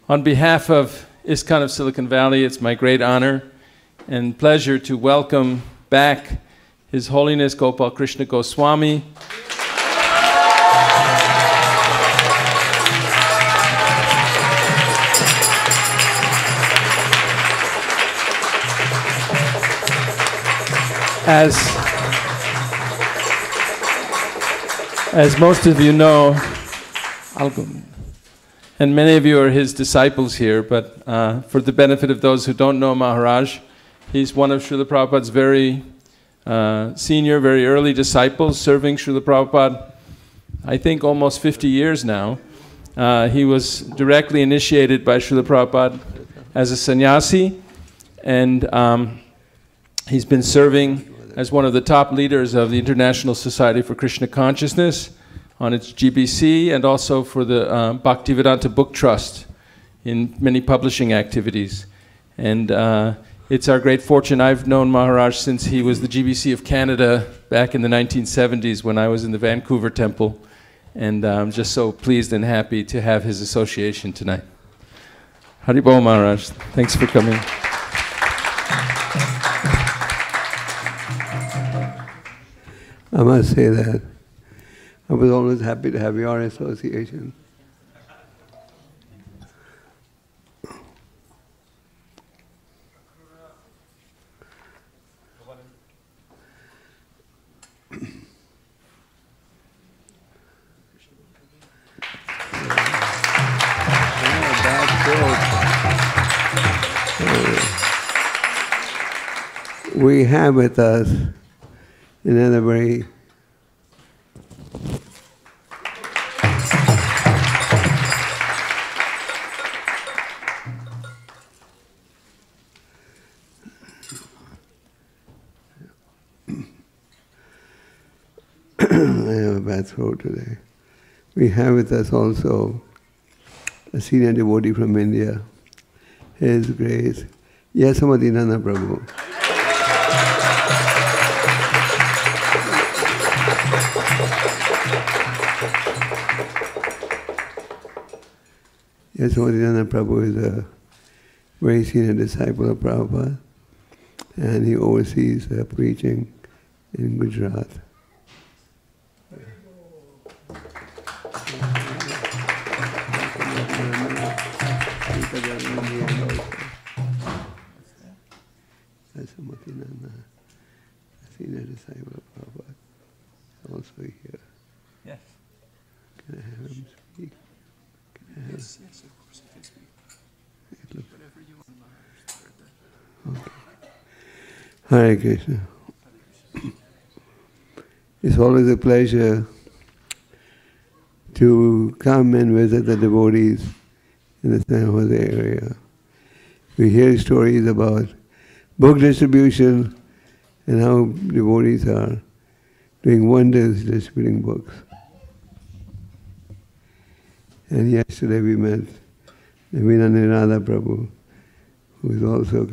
On behalf of ISKCON of Silicon Valley, it's my great honor and pleasure to welcome back His Holiness Gopala Krishna Goswami. As most of you know, and many of you are his disciples here, but for the benefit of those who don't know Maharaj, he's one of Srila Prabhupada's very senior, very early disciples, serving Srila Prabhupada, I think almost 50 years now. He was directly initiated by Srila Prabhupada as a sannyasi, and he's been serving as one of the top leaders of the International Society for Krishna Consciousness on its GBC, and also for the Bhaktivedanta Book Trust in many publishing activities. And it's our great fortune. I've known Maharaj since he was the GBC of Canada back in the 1970s when I was in the Vancouver Temple. And I'm just so pleased and happy to have his association tonight. Haribol Maharaj, thanks for coming. I must say that I was always happy to have your association. We have with us another very I have a bad throat today. We have with us also a senior devotee from India, His Grace Yasamadinana Prabhu. Yasamadinana Prabhu is a very senior disciple of Prabhupada, and he oversees preaching in Gujarat. Yasamadinana, a senior disciple of Prabhupada, also here. Yes. Can I have him speak? Yes, of course I can speak. Whatever you want, Maharaj. Okay. Hare Krishna. It's always a pleasure to come and visit the devotees in the San Jose area. We hear stories about book distribution and how devotees are doing wonders distributing books. And yesterday we met Vinanirada Prabhu, who is also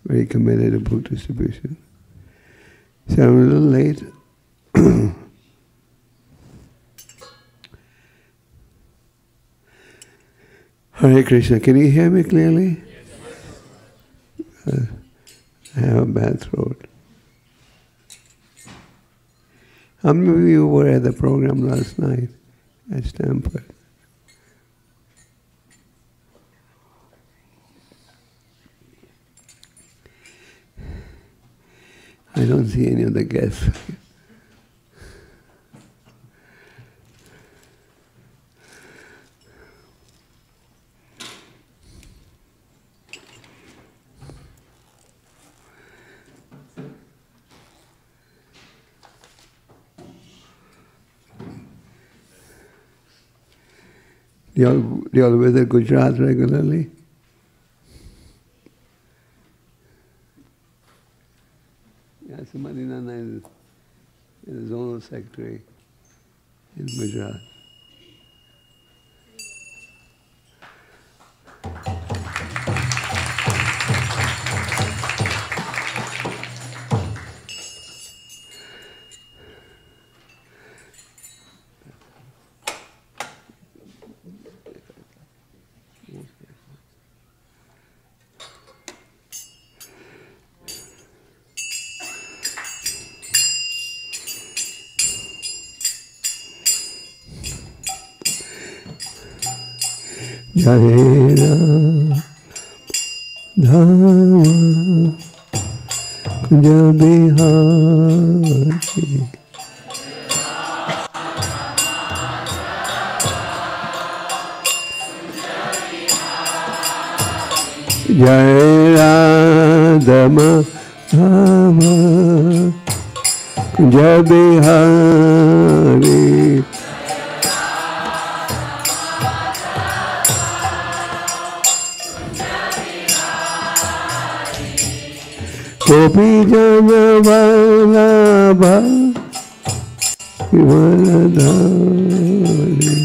very committed to book distribution. So I'm a little late. Hare Krishna, can you hear me clearly? I have a bad throat. How many of you were at the program last night at Stamford? I don't see any of the guests. Do you all visit Gujarat regularly? Yasamadinana is a zonal secretary in Gujarat. Jai Radha Kunja Bihari Jai Radha Madhava Kunja Bihari Gopi Jana Vallabha Giridhari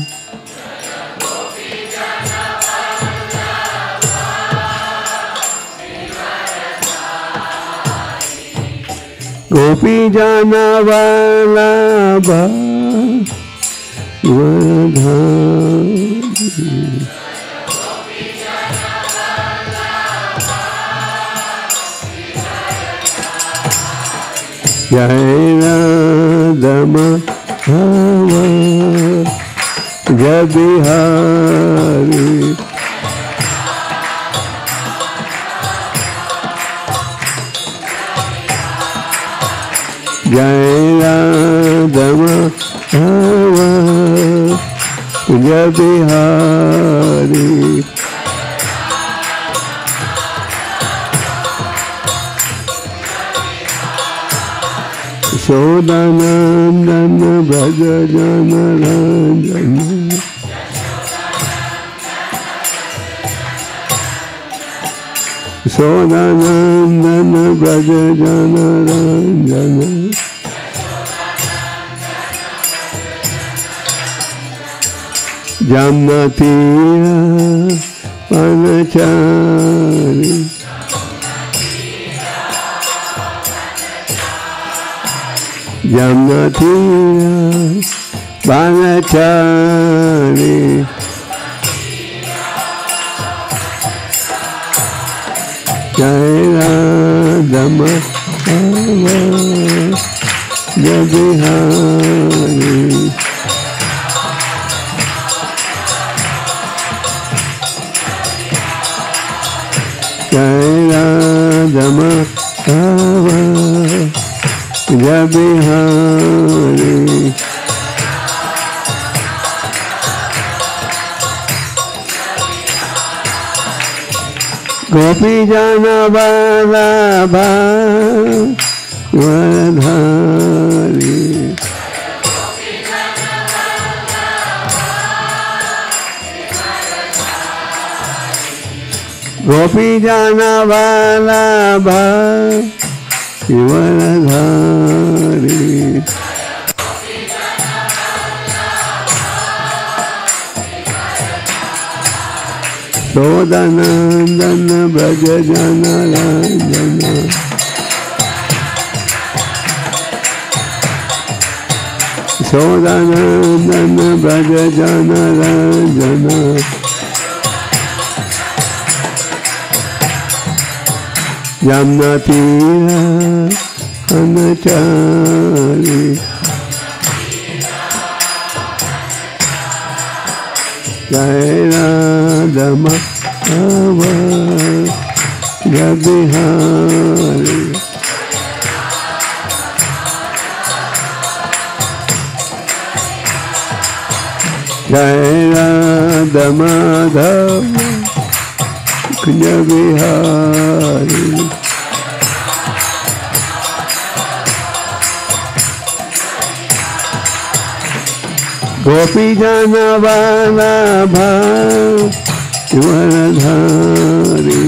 Gopi Jana Vallabha Giridhari Jai Radha Madhava Kunja Bihari Jai Radha Madhava Kunja Bihari Sodanandana Braja Jana Ranjana Sodanandana Braja Jana Ranjana Jamnatira Panachari Jamnatira Banachari Jai Radha Madhava Bihari Jai Radha Madhava Kunja Bihari Gopi Jana Vallabha Giridhari Gopi Jana Vallabha Giridhari Sodanandana Braja Jana Ranjana Sodanandana Braja Jana Ranjana Jamnatira Panachari Jai Radha Madhava Kunja Bihari Jai Radha Madhava Kunja Bihari Gopi Jana Vallabha Giridhari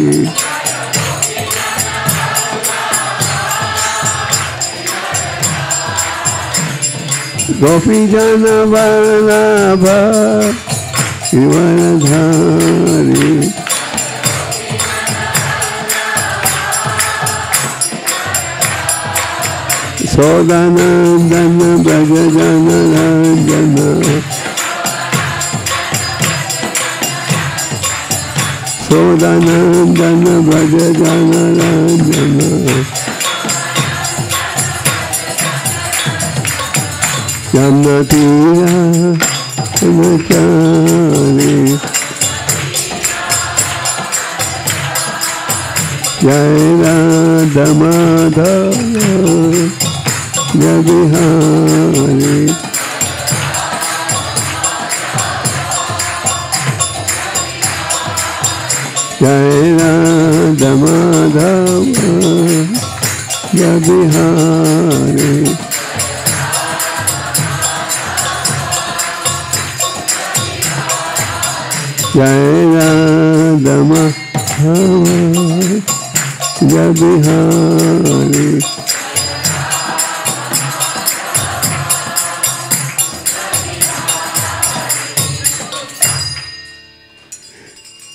Gopi Jana Vallabha Giridhari Sodanandana Braja Jana Ranjana Sodanandana Braja Jana Ranjana Jamnatira Panachari Jai Radha Madhava Jai Bihari. Jai Radha Madhava Jai Bihari. Jai Radha Madhava Jai Bihari.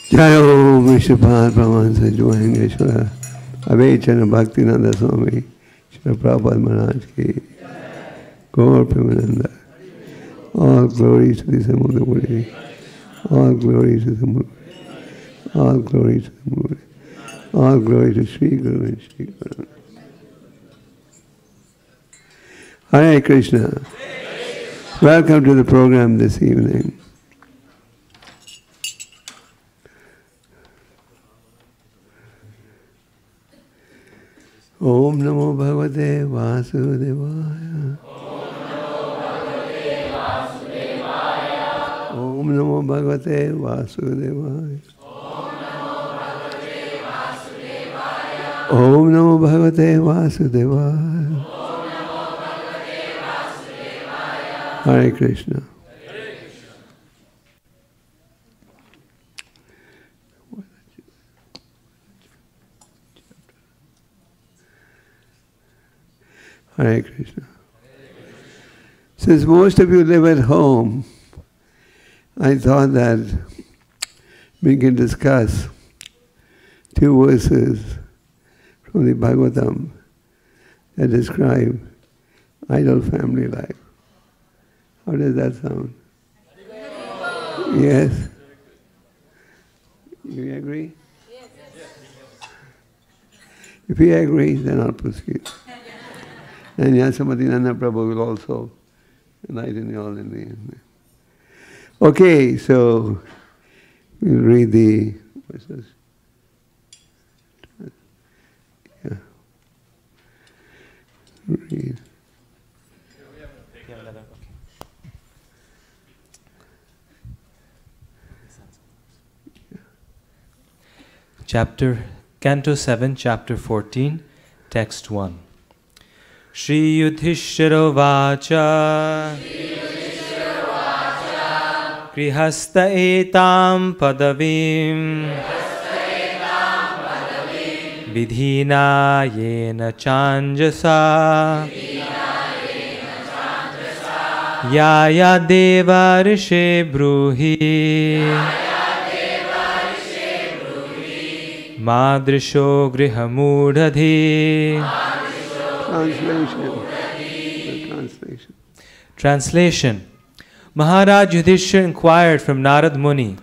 Jai Om Vishwapad Brahmansa Johaneshwara Avechana Bhaktinanda Swami Srila Prabhupada Maharaj ki Gaur Premananda. All glories to the Samudra Muri. All glories to the Muri. All glories to the Muri. All glory to Sri Guru and Sri Guru. Hare Krishna. Welcome to the program this evening. Om Namo Bhagavate Vasudevaya. Om Namo Bhagavate Vasudevaya. Om Namo Bhagavate Vasudevaya. Hare Krishna. Hare Krishna. Since most of you live at home, I thought that we can discuss 2 verses from the Bhagavatam that describe ideal family life. How does that sound? Yes? You agree? Yes. If you agree, then I'll proceed. And Yasamadinanda Prabhu will also enlighten you all in the end. Okay, so we'll read the verses. Yeah. Read. Canto 7, Chapter 14, Text 1. Shri Yudhishthira Vacha Grihastha etam padavim Vidhina yena chanjasa Yaya deva rishe bruhi Madrisho grihamudhadhi. Translation. Maharaj Yudhishthira inquired from Narad Muni,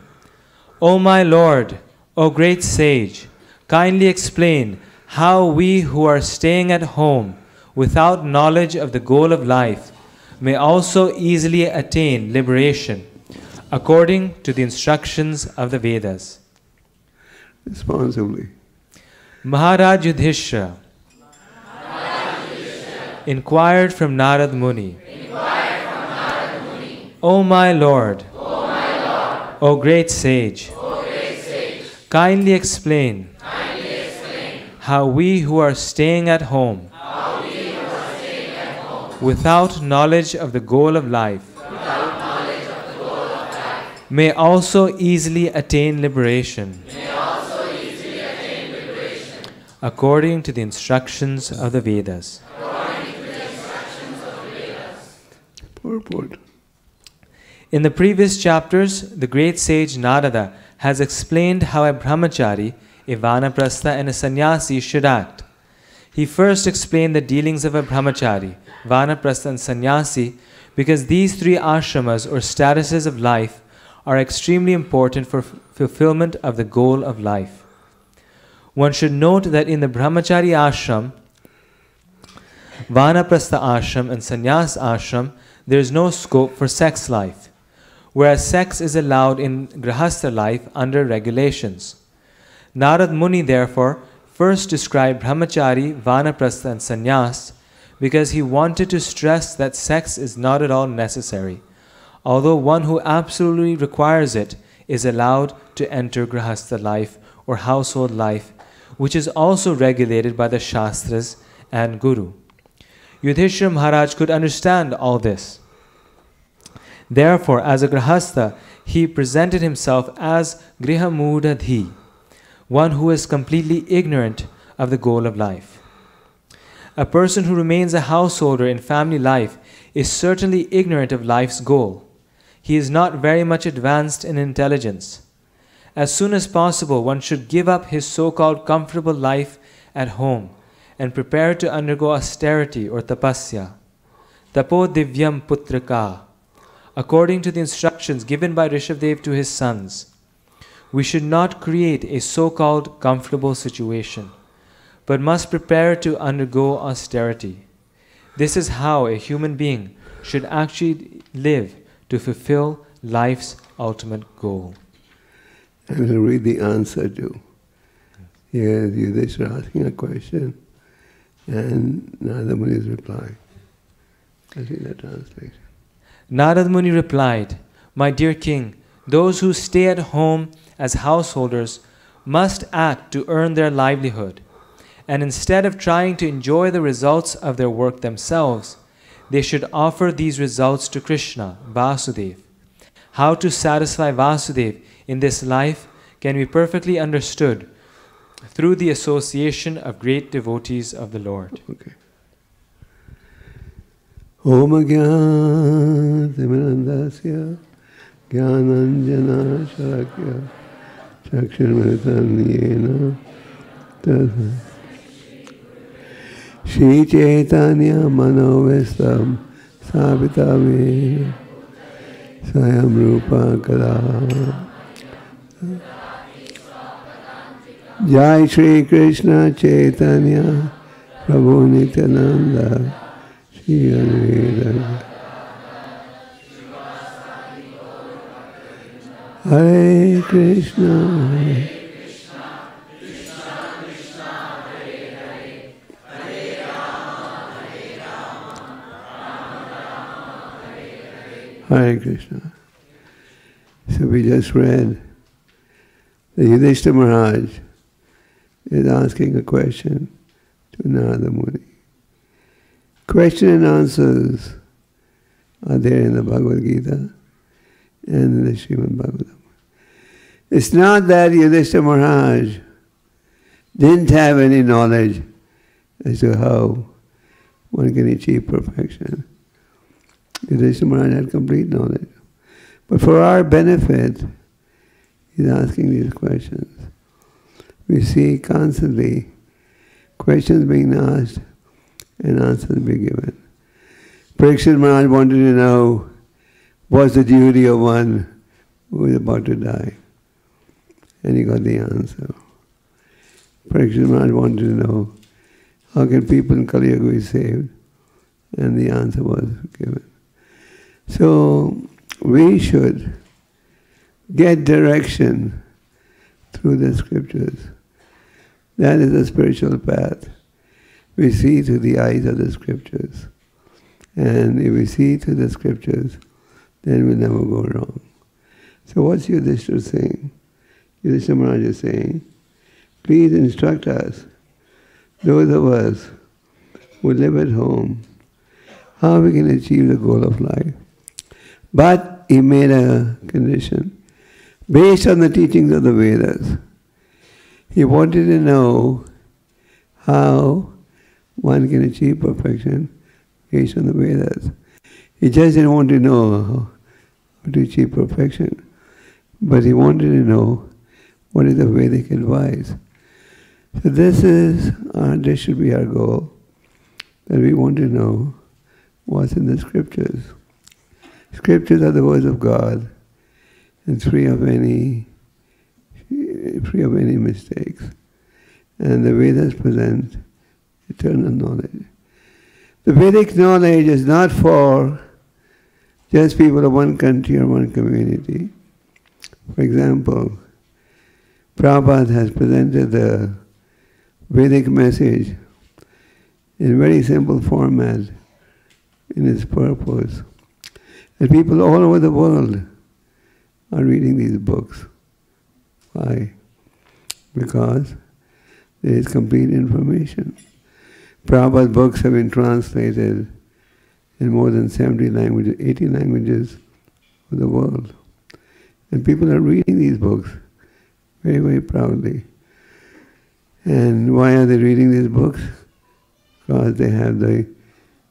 O my Lord, O great sage, kindly explain how we who are staying at home without knowledge of the goal of life may also easily attain liberation according to the instructions of the Vedas. Responsibly. Maharaj Yudhishthira inquired from Narad Muni, O my Lord, O great sage, kindly explain how we who are staying at home without knowledge of the goal of life may also easily attain liberation according to the instructions of the Vedas. Purport. In the previous chapters, the great sage Narada has explained how a brahmachari, a vanaprastha and a sannyasi should act. He first explained the dealings of a brahmachari, vanaprastha and sannyasi because these 3 ashramas or statuses of life are extremely important for fulfillment of the goal of life. One should note that in the brahmachari ashram, vanaprastha ashram and sannyas ashram, there is no scope for sex life, whereas sex is allowed in Grihastha life under regulations. Narad Muni therefore first described brahmachari, vanaprastha and sannyas because he wanted to stress that sex is not at all necessary, although one who absolutely requires it is allowed to enter grihastha life or household life, which is also regulated by the Shastras and Guru. Yudhishthira Maharaj could understand all this. Therefore, as a grihastha, he presented himself as grihamudadhi, one who is completely ignorant of the goal of life. A person who remains a householder in family life is certainly ignorant of life's goal. He is not very much advanced in intelligence. As soon as possible, one should give up his so-called comfortable life at home and prepare to undergo austerity or tapasya. Tapo divyam putraka, according to the instructions given by Rishabdev to his sons. We should not create a so-called comfortable situation, but must prepare to undergo austerity. This is how a human being should actually live to fulfill life's ultimate goal. I'm going to read the answer to. Here, Yudhishthira asking a question, and Narada Muni's reply. I see the translation. Narada Muni replied, "My dear king, those who stay at home as householders must act to earn their livelihood, and instead of trying to enjoy the results of their work themselves, they should offer these results to Krishna, Vasudev. How to satisfy Vasudev in this life can be perfectly understood through the association of great devotees of the Lord." Okay. Om Gyan Timirandasya Gyananjana Shalakya Chakshurmritam Yena Tadha Shri Chaitanya Manovistam Sabitame Swayam Rupa Kada Jai Shri Krishna Chaitanya Prabhu Nityananda Shri Advaita Hare Krishna Hare Krishna. So we just read that Yudhishthira Maharaj is asking a question to Narada Muni. Question and answers are there in the Bhagavad Gita and in the Srimad Bhagavatam. It's not that Yudhishthira Maharaj didn't have any knowledge as to how one can achieve perfection. Yudhishthira Maharaj had complete knowledge. But for our benefit, he's asking these questions. We see constantly questions being asked and answers being given. Parikshit Maharaj wanted to know what's the duty of one who is about to die. And he got the answer. Parikshit Maharaj wanted to know how can people in Kali Yuga be saved? And the answer was given. So we should get direction through the scriptures. That is the spiritual path. We see through the eyes of the scriptures. And if we see through the scriptures, then we'll never go wrong. So what's Yudhishthira saying? Yudhishthira Maharaj is saying, please instruct us, those of us who live at home, how we can achieve the goal of life. But he made a condition based on the teachings of the Vedas. He wanted to know how one can achieve perfection based on the Vedas. He just didn't want to know how to achieve perfection, but he wanted to know what is the Vedic advice. So this should be our goal, that we want to know what's in the scriptures. Scriptures are the words of God, and free of any mistakes. And the Vedas present eternal knowledge. The Vedic knowledge is not for just people of one country or one community. For example, Prabhupada has presented the Vedic message in very simple format in its purpose. And people all over the world are reading these books. Why? Because there is complete information. Prabhupada's books have been translated in more than 70 languages, 80 languages of the world. And people are reading these books very, very proudly. And why are they reading these books? Because they have the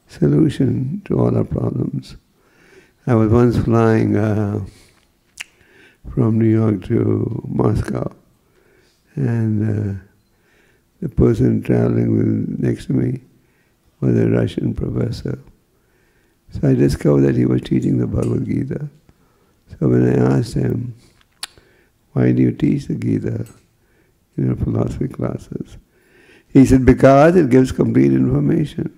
solution to all our problems. I was once flying from New York to Moscow, and the person traveling next to me was a Russian professor. So I discovered that he was teaching the Bhagavad Gita. So when I asked him, why do you teach the Gita in your philosophy classes? He said, because it gives complete information.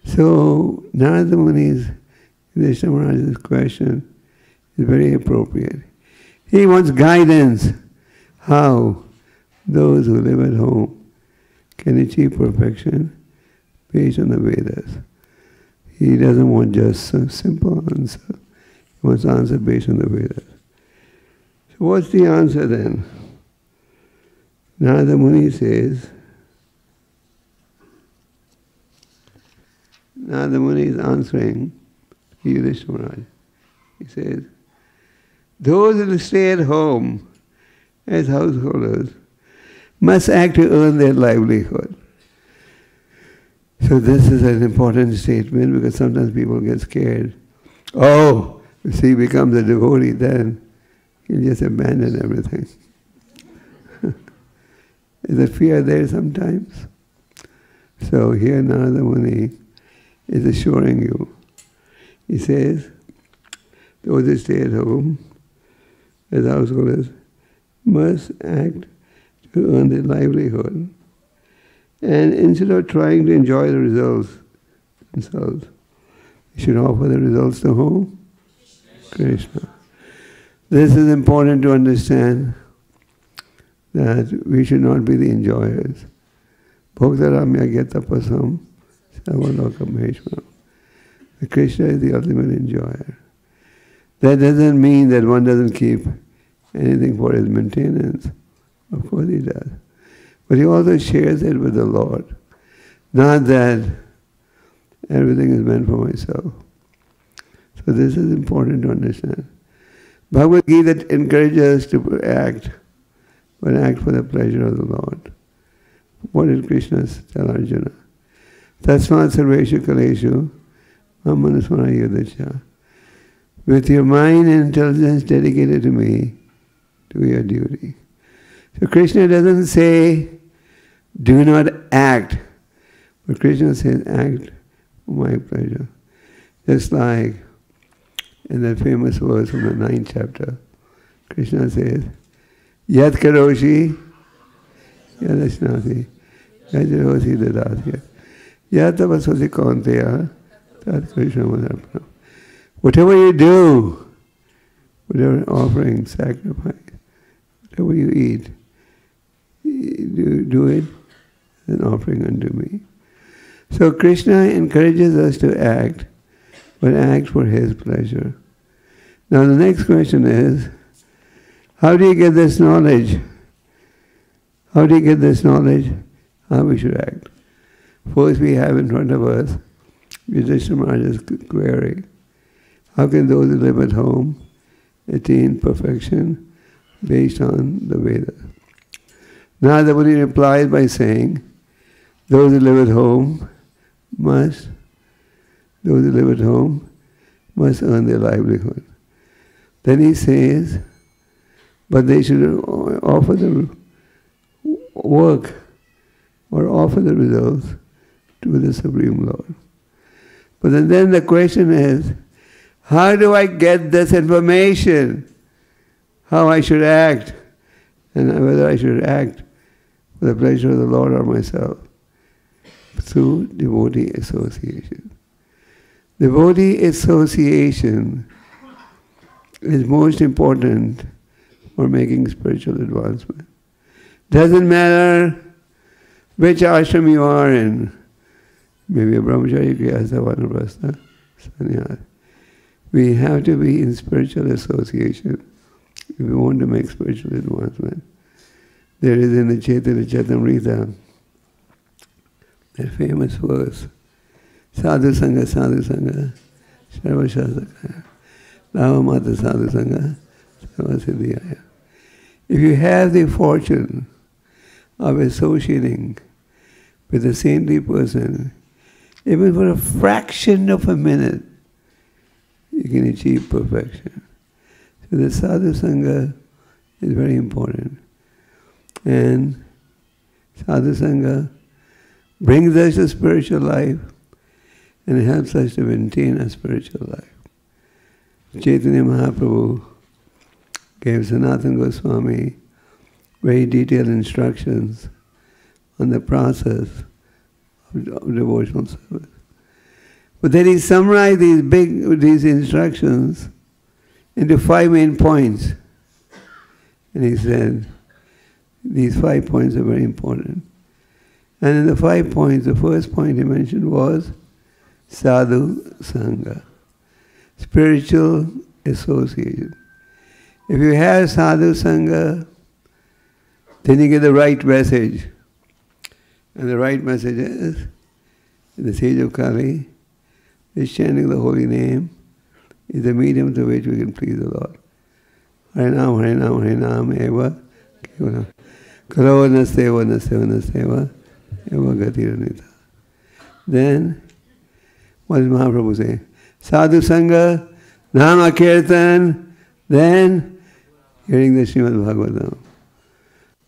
So Narada Muni's, Grihastha Maharaj's question is very appropriate. He wants guidance how those who live at home can achieve perfection based on the Vedas. He doesn't want just a simple answer. He wants answer based on the Vedas. So what's the answer then? Narada Muni says, Narada Muni is answering Grihastha Maharaj. He says, those who stay at home as householders must act to earn their livelihood. So this is an important statement because sometimes people get scared. Oh, if he becomes a devotee, then he'll just abandon everything. Is a fear there sometimes? So here Narada Muni is assuring you. He says, those who stay at home as householders must act to earn their livelihood. And instead of trying to enjoy the results themselves, you should offer the results to whom? Krishna. This is important to understand, that we should not be the enjoyers. Bhoktaramya getapasam savaloka maheshwaram. Krishna is the ultimate enjoyer. That doesn't mean that one doesn't keep anything for his maintenance. Of course he does. But he also shares it with the Lord. Not that everything is meant for myself. So this is important to understand. Bhagavad Gita encourages us to act, but act for the pleasure of the Lord. What did Krishna tell Arjuna? Tasmat sarveshu kaleshu mamanasmara yudhacha. With your mind and intelligence dedicated to me, do your duty. So Krishna doesn't say, do not act. But Krishna says, act for my pleasure. Just like in that famous verse from the 9th chapter, Krishna says, Yat karoshi yadashnati yajarosi dadasya yat tapasvasi kaunteya tat Krishna madarpanam. Whatever you do, whatever offering, sacrifice, whatever you eat, do it as an offering unto me. So Krishna encourages us to act, but act for his pleasure. Now the next question is, how do you get this knowledge? How do you get this knowledge? How we should act? First we have in front of us Grihastha Maharaj's query. How can those who live at home attain perfection based on the Vedas? Narada Muni replies by saying, those who live at home must earn their livelihood. Then he says, but they should offer the work or offer the results to the Supreme Lord. But then the question is, how do I get this information? How I should act, and whether I should act for the pleasure of the Lord or myself? Through devotee association. Devotee association is most important for making spiritual advancement. Doesn't matter which ashram you are in, maybe a brahmachari, grihastha, vanaprastha, sannyas. We have to be in spiritual association if we want to make spiritual advancement. There is in the Chaitanya Charitamrita that famous verse, Sadhu Sangha, Sarva Shastakaya, Lava Mata Sadhu Sangha, Sarva Siddhiyaya. If you have the fortune of associating with a saintly person, even for a fraction of a minute, you can achieve perfection. So the Sadhu Sangha is very important. And Sadhu Sangha brings us to spiritual life and helps us to maintain a spiritual life. Chaitanya Mahaprabhu gave Sanatana Goswami very detailed instructions on the process of devotional service. But then he summarized these instructions into 5 main points. And he said, these 5 points are very important. And in the 5 points, the first point he mentioned was Sadhu Sangha, spiritual association. If you have Sadhu Sangha, then you get the right message. And the right message is, in the stage of Kali, is chanting the holy name is the medium through which we can please the Lord. Harinam, Harinam, Harinam, Eva, Karo Naseva, Naseva, Naseva, Eva Gatiranita. Then, what does Mahaprabhu say? Sadhu Sangha, Nama Kirtan, then hearing the Srimad Bhagavatam.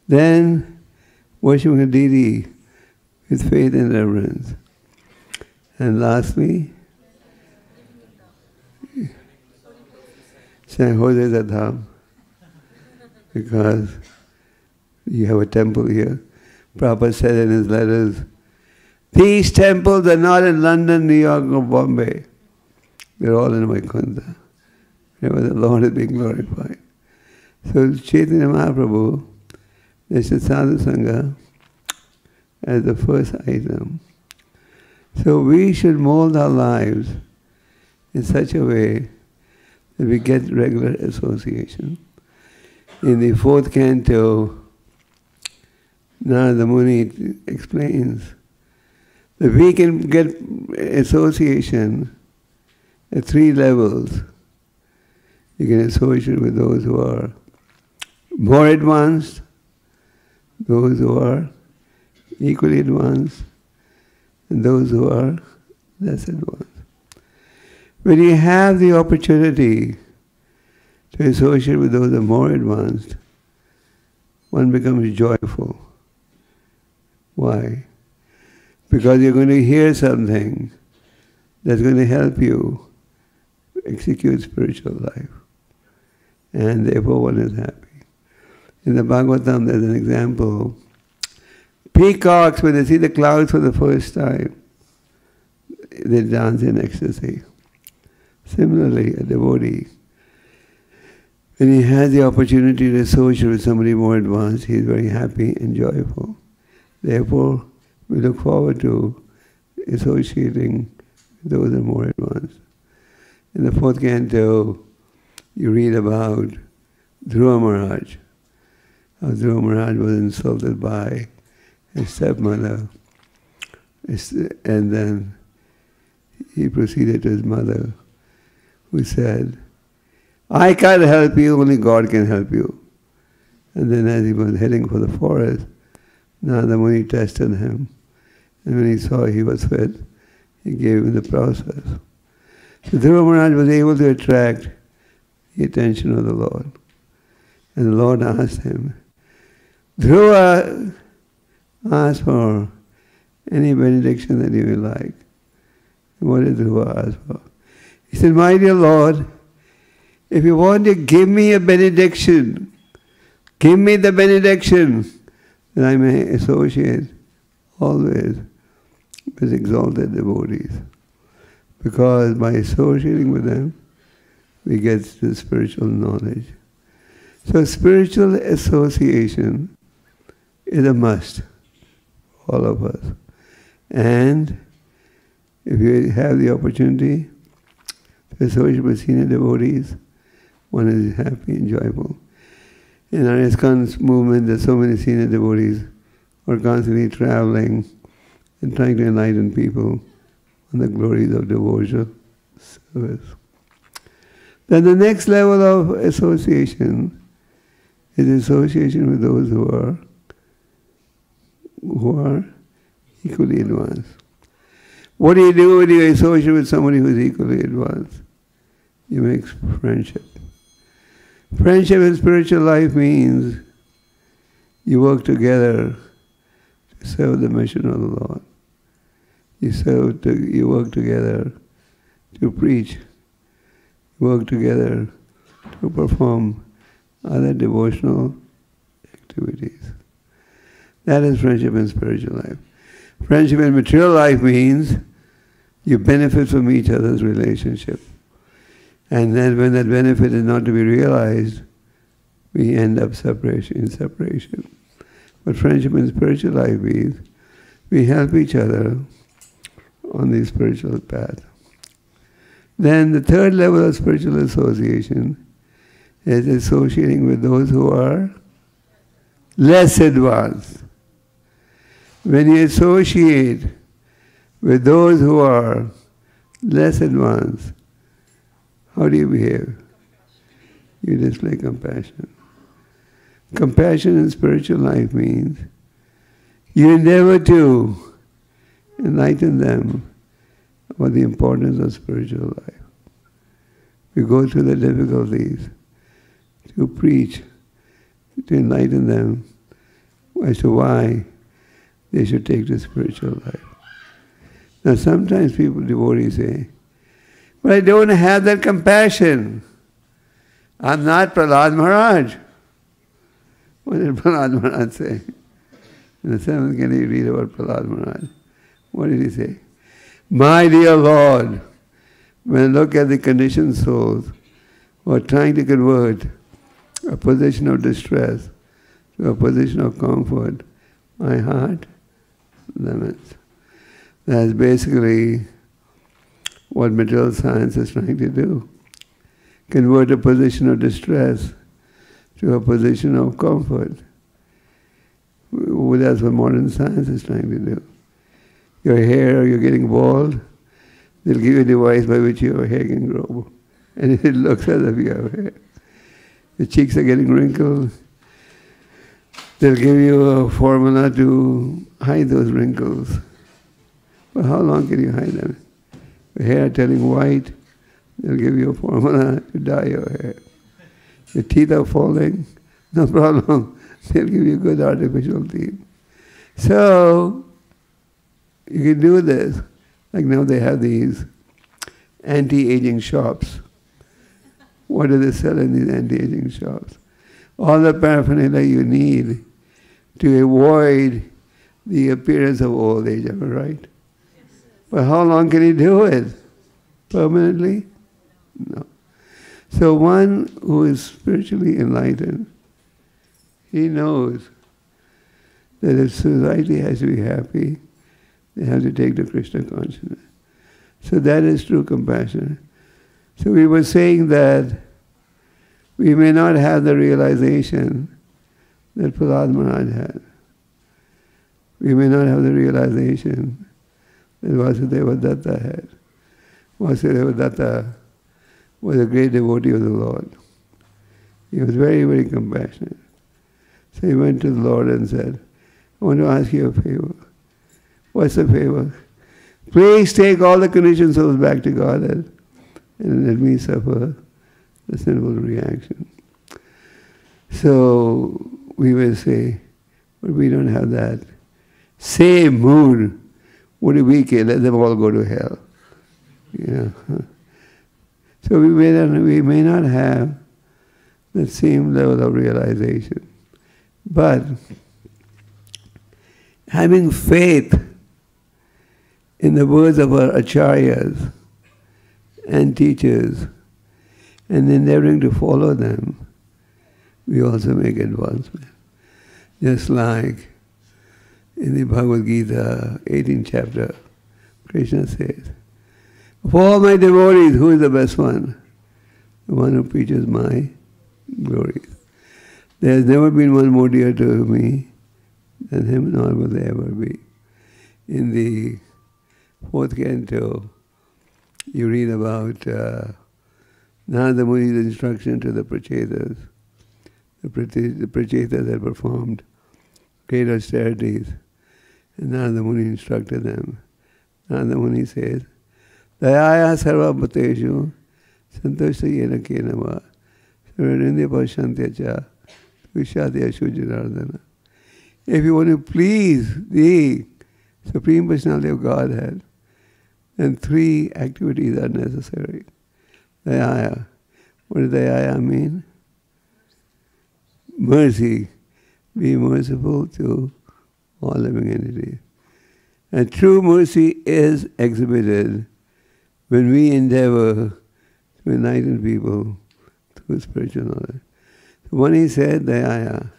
Then worshiping a deity with faith and reverence. And lastly, saying Jose Dham, because you have a temple here. Prabhupada said in his letters, these temples are not in London, New York, or Bombay. They're all in Vaikuntha, where the Lord is being glorified. So Chaitanya Mahaprabhu, they said Sadhu Sangha as the first item. So we should mold our lives in such a way that we get regular association. In the 4th canto, Narada Muni explains that we can get association at 3 levels. You can associate with those who are more advanced, those who are equally advanced, and those who are less advanced. When you have the opportunity to associate with those who are more advanced, one becomes joyful. Why? Because you're going to hear something that's going to help you execute spiritual life. And therefore one is happy. In the Bhagavatam there's an example. Peacocks, when they see the clouds for the first time, they dance in ecstasy. Similarly, a devotee, when he has the opportunity to associate with somebody more advanced, he is very happy and joyful. Therefore, we look forward to associating with those who are more advanced. In the 4th canto, you read about Dhruva Maharaj. How Dhruva Maharaj was insulted by his stepmother, and then he proceeded to his mother, who said, I can't help you, only God can help you. And then as he was heading for the forest, Narada Muni tested him. And when he saw he was fit, he gave him the process. So Dhruva Maharaj was able to attract the attention of the Lord. And the Lord asked him, Dhruva, ask for any benediction that you may like. And what did Dhruva ask for? He said, my dear Lord, if you want to give me a benediction, give me the benediction that I may associate always with exalted devotees. Because by associating with them, we get the spiritual knowledge. So spiritual association is a must for all of us. And if you have the opportunity to associate with senior devotees, one is happy and joyful. In our ISKCON movement, there's so many senior devotees who are constantly traveling and trying to enlighten people on the glories of devotional service. Then the next level of association is association with those who are equally advanced. What do you do when you associate with somebody who is equally advanced? You make friendship. Friendship in spiritual life means you work together to serve the mission of the Lord. You work together to preach. You work together to perform other devotional activities. That is friendship in spiritual life. Friendship in material life means you benefit from each other's relationship. And then when that benefit is not to be realized, we end up in separation. But friendship in spiritual life means we help each other on the spiritual path. Then the third level of spiritual association is associating with those who are less advanced. When you associate with those who are less advanced, how do you behave? You display compassion. Compassion in spiritual life means you endeavor to enlighten them about the importance of spiritual life. We go through the difficulties to preach, to enlighten them as to why they should take to spiritual life. Now sometimes devotees say, but I don't have that compassion. I'm not Prahlad Maharaj. What did Prahlad Maharaj say? In the 7th canto you read about Prahlad Maharaj. What did he say? My dear Lord, when I look at the conditioned souls who are trying to convert a position of distress to a position of comfort, my heart limits. That's basically what material science is trying to do. Convert a position of distress to a position of comfort. That's what modern science is trying to do. Your hair, you're getting bald, they'll give you a device by which your hair can grow. And it looks as if you have hair. Your cheeks are getting wrinkled, they'll give you a formula to hide those wrinkles. But how long can you hide them? Your hair turning white, they'll give you a formula to dye your hair. Your teeth are falling, no problem. They'll give you good artificial teeth. So, you can do this. Like now they have these anti-aging shops. What do they sell in these anti-aging shops? All the paraphernalia you need to avoid the appearance of old age, am I right? But how long can you do it? Permanently? No. So one who is spiritually enlightened, he knows that if society has to be happy, they have to take the Krishna consciousness. So that is true compassion. So we were saying that we may not have the realization that Prahlad Maharaj had. We may not have the realization that Vasudeva Datta had. Vasudeva Datta was a great devotee of the Lord. He was very, very compassionate. So he went to the Lord and said, I want to ask you a favor. What's the favor? Please take all the conditioned souls back to Godhead and let me suffer the sinful reaction. So we will say, but we don't have that same mood. What do we care? Let them all go to hell. Yeah. So we may not have the same level of realization. But having faith in the words of our acharyas and teachers and endeavoring to follow them, we also make advancement. Just like In the Bhagavad Gita, 18th chapter, Krishna says, of all my devotees, who is the best one? The one who preaches my glories. There has never been one more dear to me than him, nor will there ever be. In the 4th canto, you read about Narada Muni's instruction to the Prachetas. The Prachetas had performed great austerities, and Narada Muni instructed them. Narada Muni says, Dayaya sarva bhuteshu santoshta yena kena va sarvarindya pashyantya vishadya shujanardana. If you want to please the Supreme Personality of Godhead, then 3 activities are necessary. Dayaya. What does Dayaya mean? Mercy. Be merciful to all living entities. And true mercy is exhibited when we endeavor to enlighten people through spiritual knowledge. So when he said, Dayaya,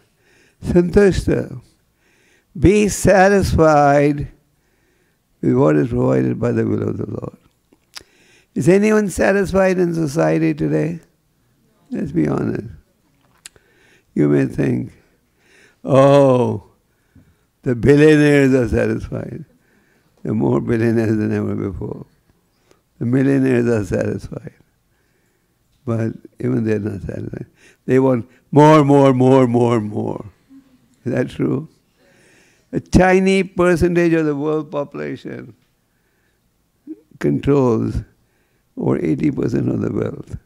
Santushta, be satisfied with what is provided by the will of the Lord. Is anyone satisfied in society today? Let's be honest. You may think, oh, the billionaires are satisfied. There are more billionaires than ever before. The millionaires are satisfied. But even they're not satisfied. They want more, more, more, more, more. Is that true? A tiny percentage of the world population controls over 80% of the wealth.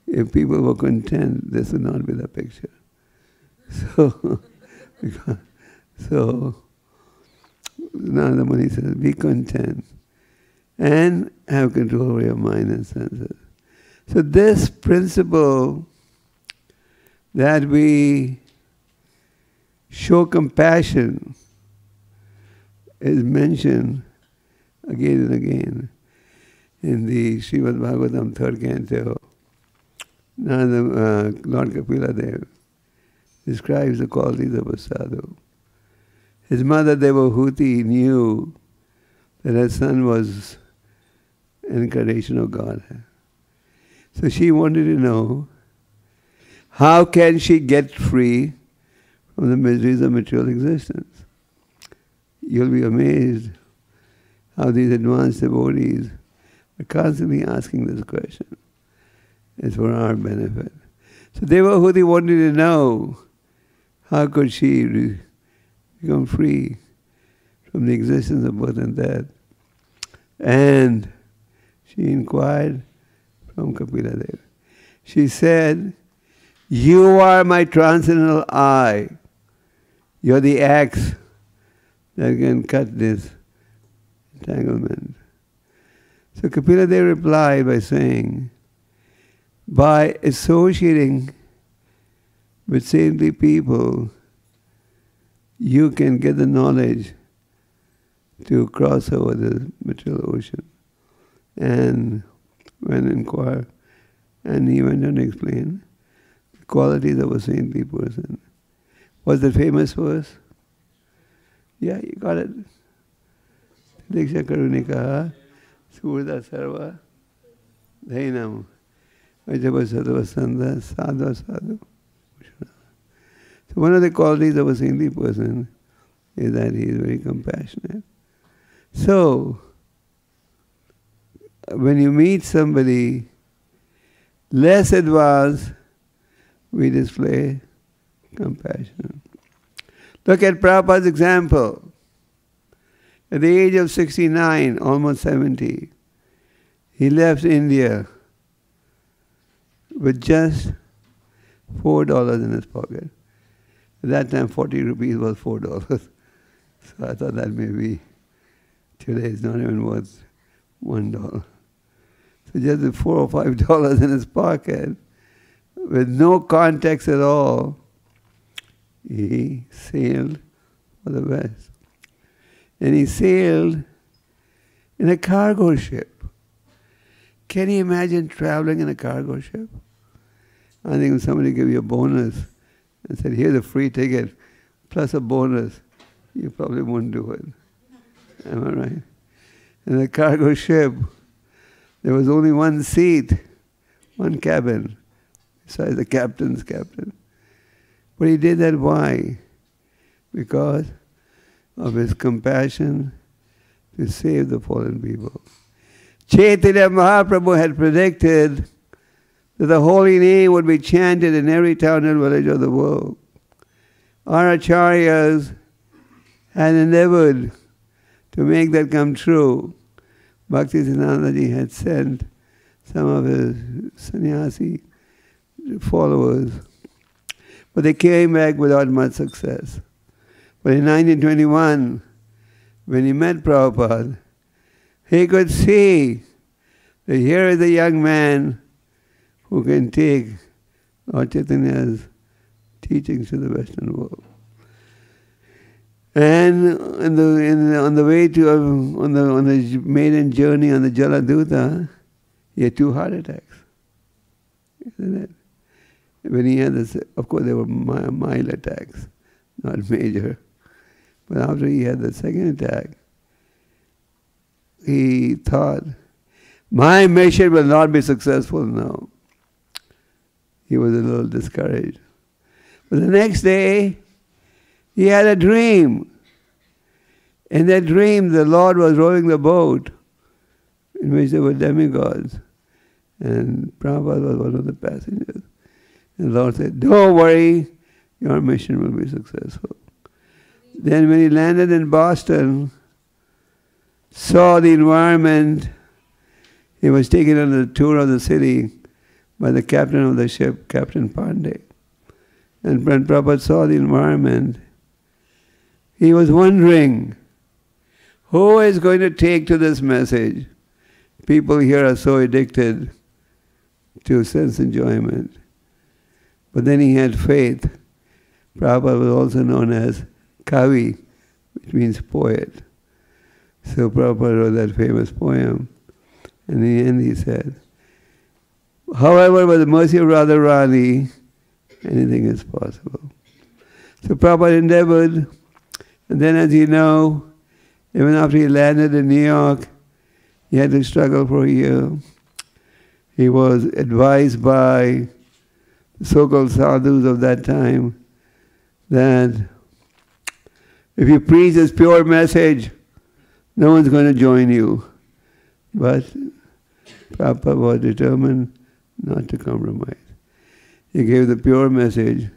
If people were content, this would not be the picture. So Narada Muni says, be content and have control over your mind and senses. So this principle that we show compassion is mentioned again and again in the Srimad Bhagavatam 3rd canto. Lord Kapila Dev describes the qualities of a sadhu. His mother Devahuti knew that her son was an incarnation of Godhead. So she wanted to know, how can she get free from the miseries of material existence? You'll be amazed how these advanced devotees are constantly asking this question. It's for our benefit. So Devahuti wanted to know, how could she become free from the existence of birth and death? And she inquired from Kapila Deva. She said, you are my transcendental eye. You're the axe that can cut this entanglement. So Kapila Deva replied by saying, by associating with saintly people, you can get the knowledge to cross over the material ocean. And when inquired, and he went on to explain the qualities of a saintly person. What's the famous verse? Yeah, you got it. Diksha Karunika, Surda Sarva, Dhainam, Vajjava Sadhava Sandha, Sadhva Sadhu. So one of the qualities of a saintly person is that he is very compassionate. So, when you meet somebody less advanced, we display compassion. Look at Prabhupada's example. At the age of 69, almost 70, he left India with just $4 in his pocket. At that time, 40 rupees was $4. So I thought that maybe today it's not even worth $1. So just with $4 or $5 in his pocket, with no context at all, he sailed for the West. And he sailed in a cargo ship. Can you imagine traveling in a cargo ship? I think if somebody gave you a bonus and said, here's a free ticket plus a bonus, you probably wouldn't do it. Am I right? In the cargo ship, there was only one seat, one cabin, besides the captain's captain. But he did that why? Because of his compassion to save the fallen people. Chaitanya Mahaprabhu had predicted that the holy name would be chanted in every town and village of the world. Our acharyas had endeavored to make that come true. Bhaktisiddhantaji had sent some of his sannyasi followers, but they came back without much success. But in 1921, when he met Prabhupada, he could see that here is a young man who can take Lord Chaitanya's teachings to the Western world. And on the way to on the maiden journey on the Jaladuta, he had 2 heart attacks. Isn't it? When he had this, of course, they were mild attacks, not major. But after he had the second attack, he thought, my mission will not be successful now. He was a little discouraged. But the next day, he had a dream. In that dream, the Lord was rowing the boat in which there were demigods. And Prabhupada was one of the passengers. And the Lord said, don't worry, your mission will be successful. Then when he landed in Boston, saw the environment, he was taken on a tour of the city by the captain of the ship, Captain Pandey. And when Prabhupada saw the environment, he was wondering, who is going to take to this message? People here are so addicted to sense enjoyment. But then he had faith. Prabhupada was also known as Kavi, which means poet. So Prabhupada wrote that famous poem. And in the end he said, however, with the mercy of Radharani, anything is possible. So Prabhupada endeavored, and then as you know, even after he landed in New York, he had to struggle for a year. He was advised by the so-called sadhus of that time that if you preach this pure message, no one's going to join you. But Prabhupada was determined not to compromise. He gave the pure message,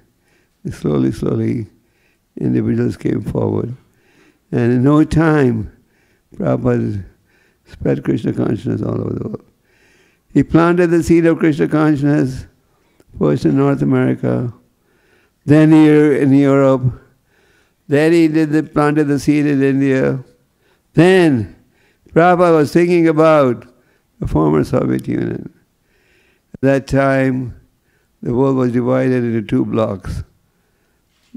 and slowly, individuals came forward. And in no time, Prabhupada spread Krishna consciousness all over the world. He planted the seed of Krishna consciousness first in North America, then here in Europe, then he planted the seed in India. Then Prabhupada was thinking about the former Soviet Union. At that time, the world was divided into 2 blocks,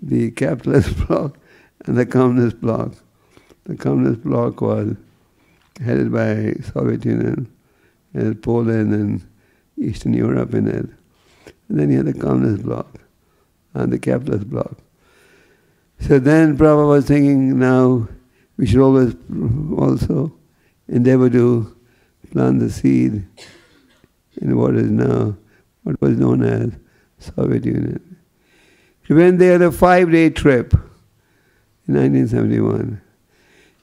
the capitalist bloc and the communist bloc. The communist bloc was headed by Soviet Union, and Poland and Eastern Europe in it. And then you had the communist bloc and the capitalist bloc. So then Prabhupada was thinking, now we should always also endeavor to plant the seed in what is now, what was known as Soviet Union. He went there on a 5-day trip in 1971.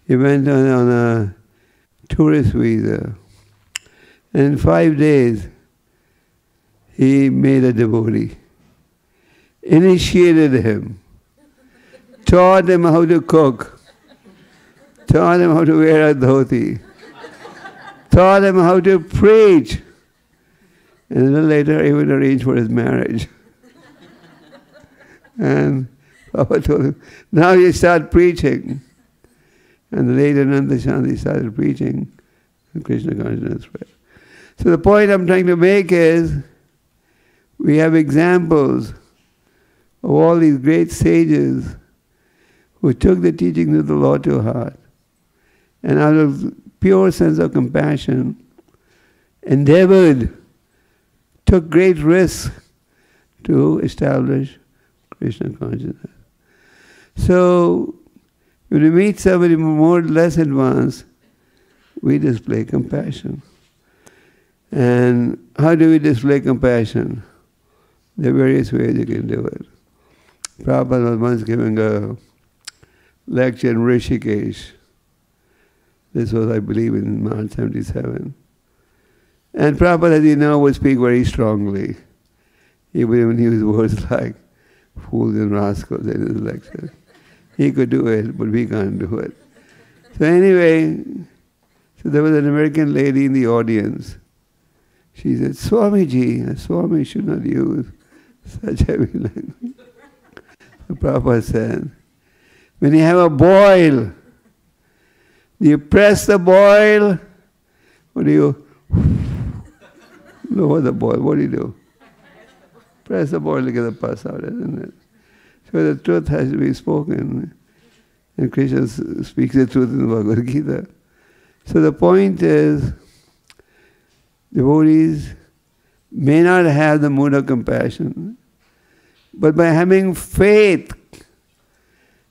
He went on a tourist visa. And in 5 days, he made a devotee, initiated him, taught him how to cook, taught him how to wear a dhoti, taught him how to preach, and a little later even arranged for his marriage. And Papa told him, now you start preaching. And later Nanda Shanti started preaching the Krishna consciousness prayer. So the point I'm trying to make is, we have examples of all these great sages who took the teachings of the Lord to heart, and out of pure sense of compassion, endeavored, took great risks to establish Krishna consciousness. So When we meet somebody less advanced, we display compassion. And how do we display compassion? There are various ways you can do it. Prabhupada was once giving a lecture in Rishikesh. This was, I believe, in March 77. And Prabhupada, as you know, would speak very strongly. He would even use words like fools and rascals in his lecture. He could do it, but we can't do it. So anyway, so there was an American lady in the audience. She said, Swamiji, a Swami should not use such heavy language. So Prabhupada said, when you have a boil, do you press the boil or do you lower the boil? What do? Press the boil to get the pus out, isn't it? So the truth has to be spoken. And Krishna speaks the truth in the Bhagavad Gita. So the point is, devotees may not have the mood of compassion, but by having faith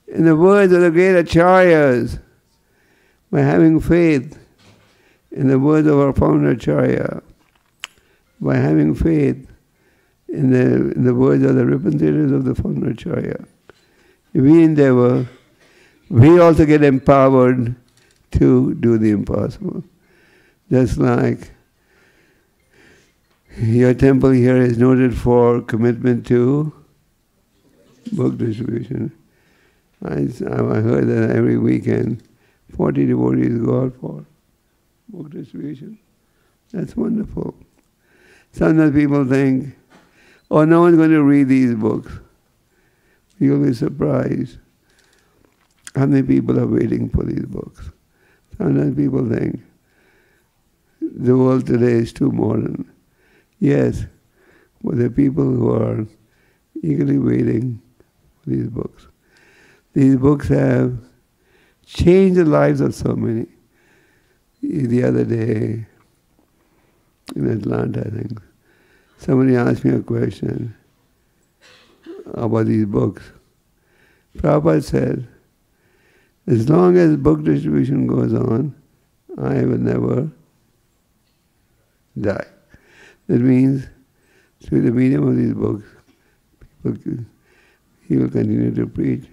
in the words of the great acharyas, by having faith in the words of our founder Acharya, by having faith in the words of the representatives of the founder Acharya, we endeavor, we also get empowered to do the impossible. Just like your temple here is noted for commitment to book distribution. I heard that every weekend 40 devotees go out for book distribution. That's wonderful. Sometimes people think, oh, no one's going to read these books. You'll be surprised how many people are waiting for these books. Sometimes people think the world today is too modern. Yes, but there are people who are eagerly waiting for these books. These books have changed the lives of so many. The other day in Atlanta, I think, somebody asked me a question about these books. Prabhupada said, as long as book distribution goes on, I will never die. That means, through the medium of these books, he will continue to preach.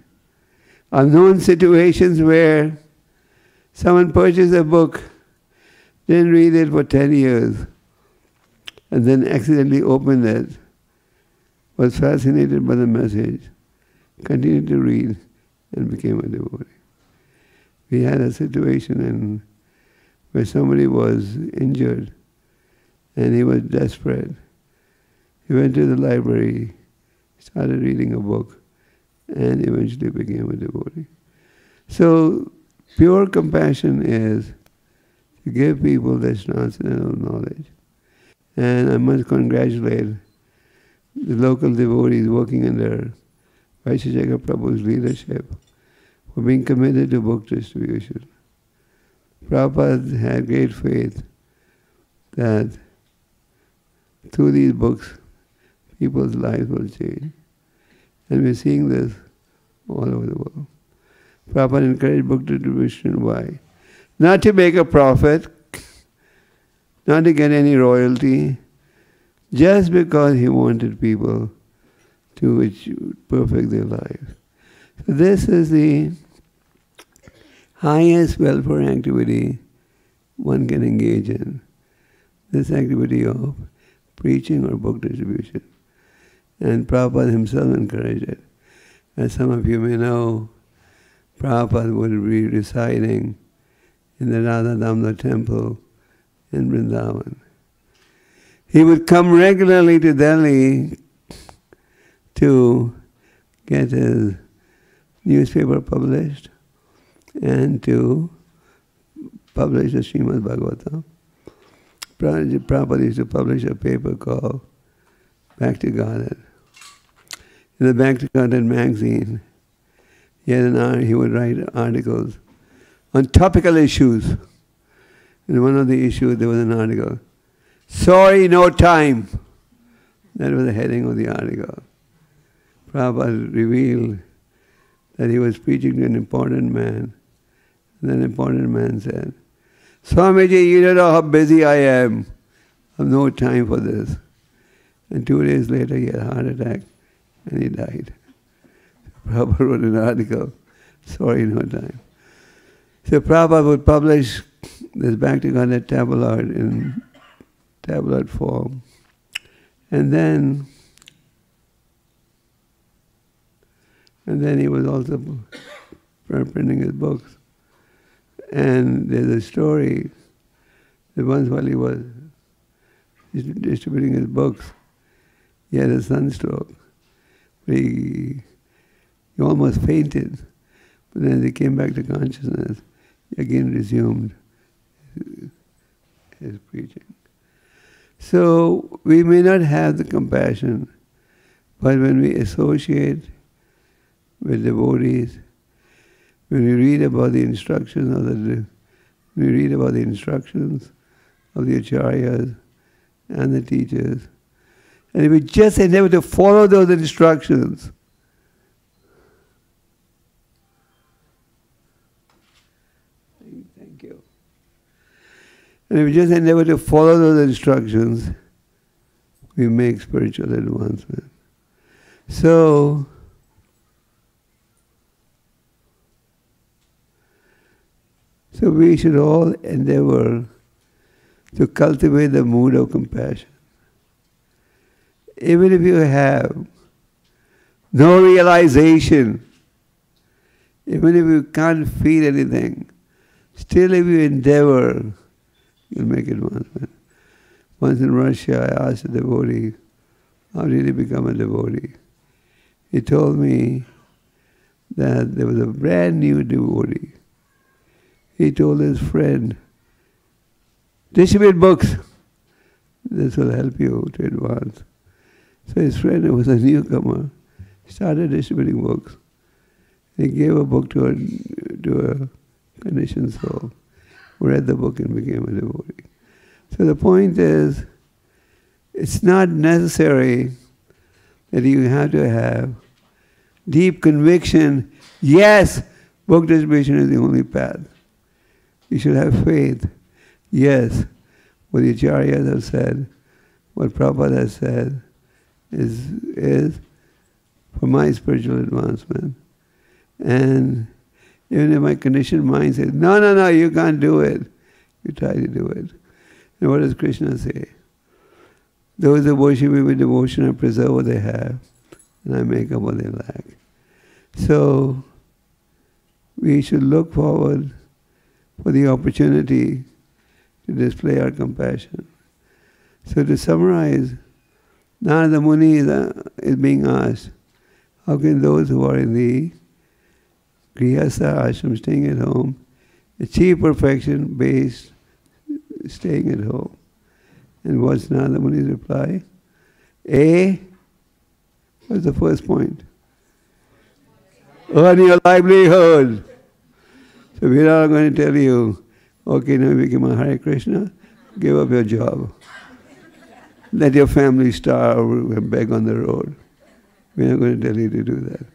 I've known situations where someone purchased a book, didn't read it for 10 years, and then accidentally opened it, was fascinated by the message, continued to read, and became a devotee. We had a situation where somebody was injured, and he was desperate. He went to the library, started reading a book, and eventually became a devotee. So, pure compassion is to give people this transcendental knowledge. And I must congratulate the local devotees working under Vaishnav Prabhu's leadership for being committed to book distribution. Prabhupada had great faith that through these books, people's lives will change. And we're seeing this all over the world. Prabhupada encouraged book distribution. Why? Not to make a profit, not to get any royalty, just because he wanted people to perfect their lives. So this is the highest welfare activity one can engage in. This activity of preaching or book distribution. And Prabhupada himself encouraged it. As some of you may know, Prabhupada would be residing in the Radha Damodar temple in Vrindavan. He would come regularly to Delhi to get his newspaper published and to publish the Srimad Bhagavatam. Prabhupada used to publish a paper called Back to Godhead. In the Back to Godhead magazine, he would write articles on topical issues. In one of the issues, there was an article, "Sorry, no time." That was the heading of the article. Prabhupada revealed that he was preaching to an important man. And then an important man said, Swamiji, you don't know how busy I am. I have no time for this. And 2 days later he had a heart attack and he died. Prabhupada wrote an article, sorry, no time. So Prabhupada would publish this Bhakti Granth tablet in tablet form. And then he was also printing his books. And there's a story that once while he was distributing his books, he had a sunstroke. He almost fainted, but then as he came back to consciousness, he again resumed his preaching. So we may not have the compassion, but when we associate with devotees, when we read about the instructions of the acharyas and the teachers, and if we just endeavor to follow those instructions, thank you. And if we just endeavor to follow those instructions, we make spiritual advancement. So we should all endeavor to cultivate the mood of compassion. Even if you have no realization, even if you can't feel anything, still if you endeavor, you'll make advancement. Once in Russia, I asked a devotee, how did he become a devotee? He told me that there was a brand new devotee. He told his friend, distribute books. This will help you to advance. So his friend, who was a newcomer, started distributing books. He gave a book to a conditioned soul, who read the book and became a devotee. So the point is, it's not necessary that you have to have deep conviction, yes, book distribution is the only path. You should have faith. Yes, what the acharyas have said, what Prabhupada has said, is for my spiritual advancement. And even if my conditioned mind says, no, you can't do it, you try to do it. And what does Krishna say? Those who worship me with devotion, I preserve what they have, and I make up what they lack. So we should look forward for the opportunity to display our compassion. So to summarize, Narada Muni is being asked, how can those who are in the Grihastha ashram, staying at home, achieve perfection based staying at home? And what's Narada Muni's reply? What's the first point? Earn your livelihood. So we're not going to tell you, okay, now you become a Hare Krishna, give up your job. Let your family starve and beg on the road. We're not going to tell you to do that.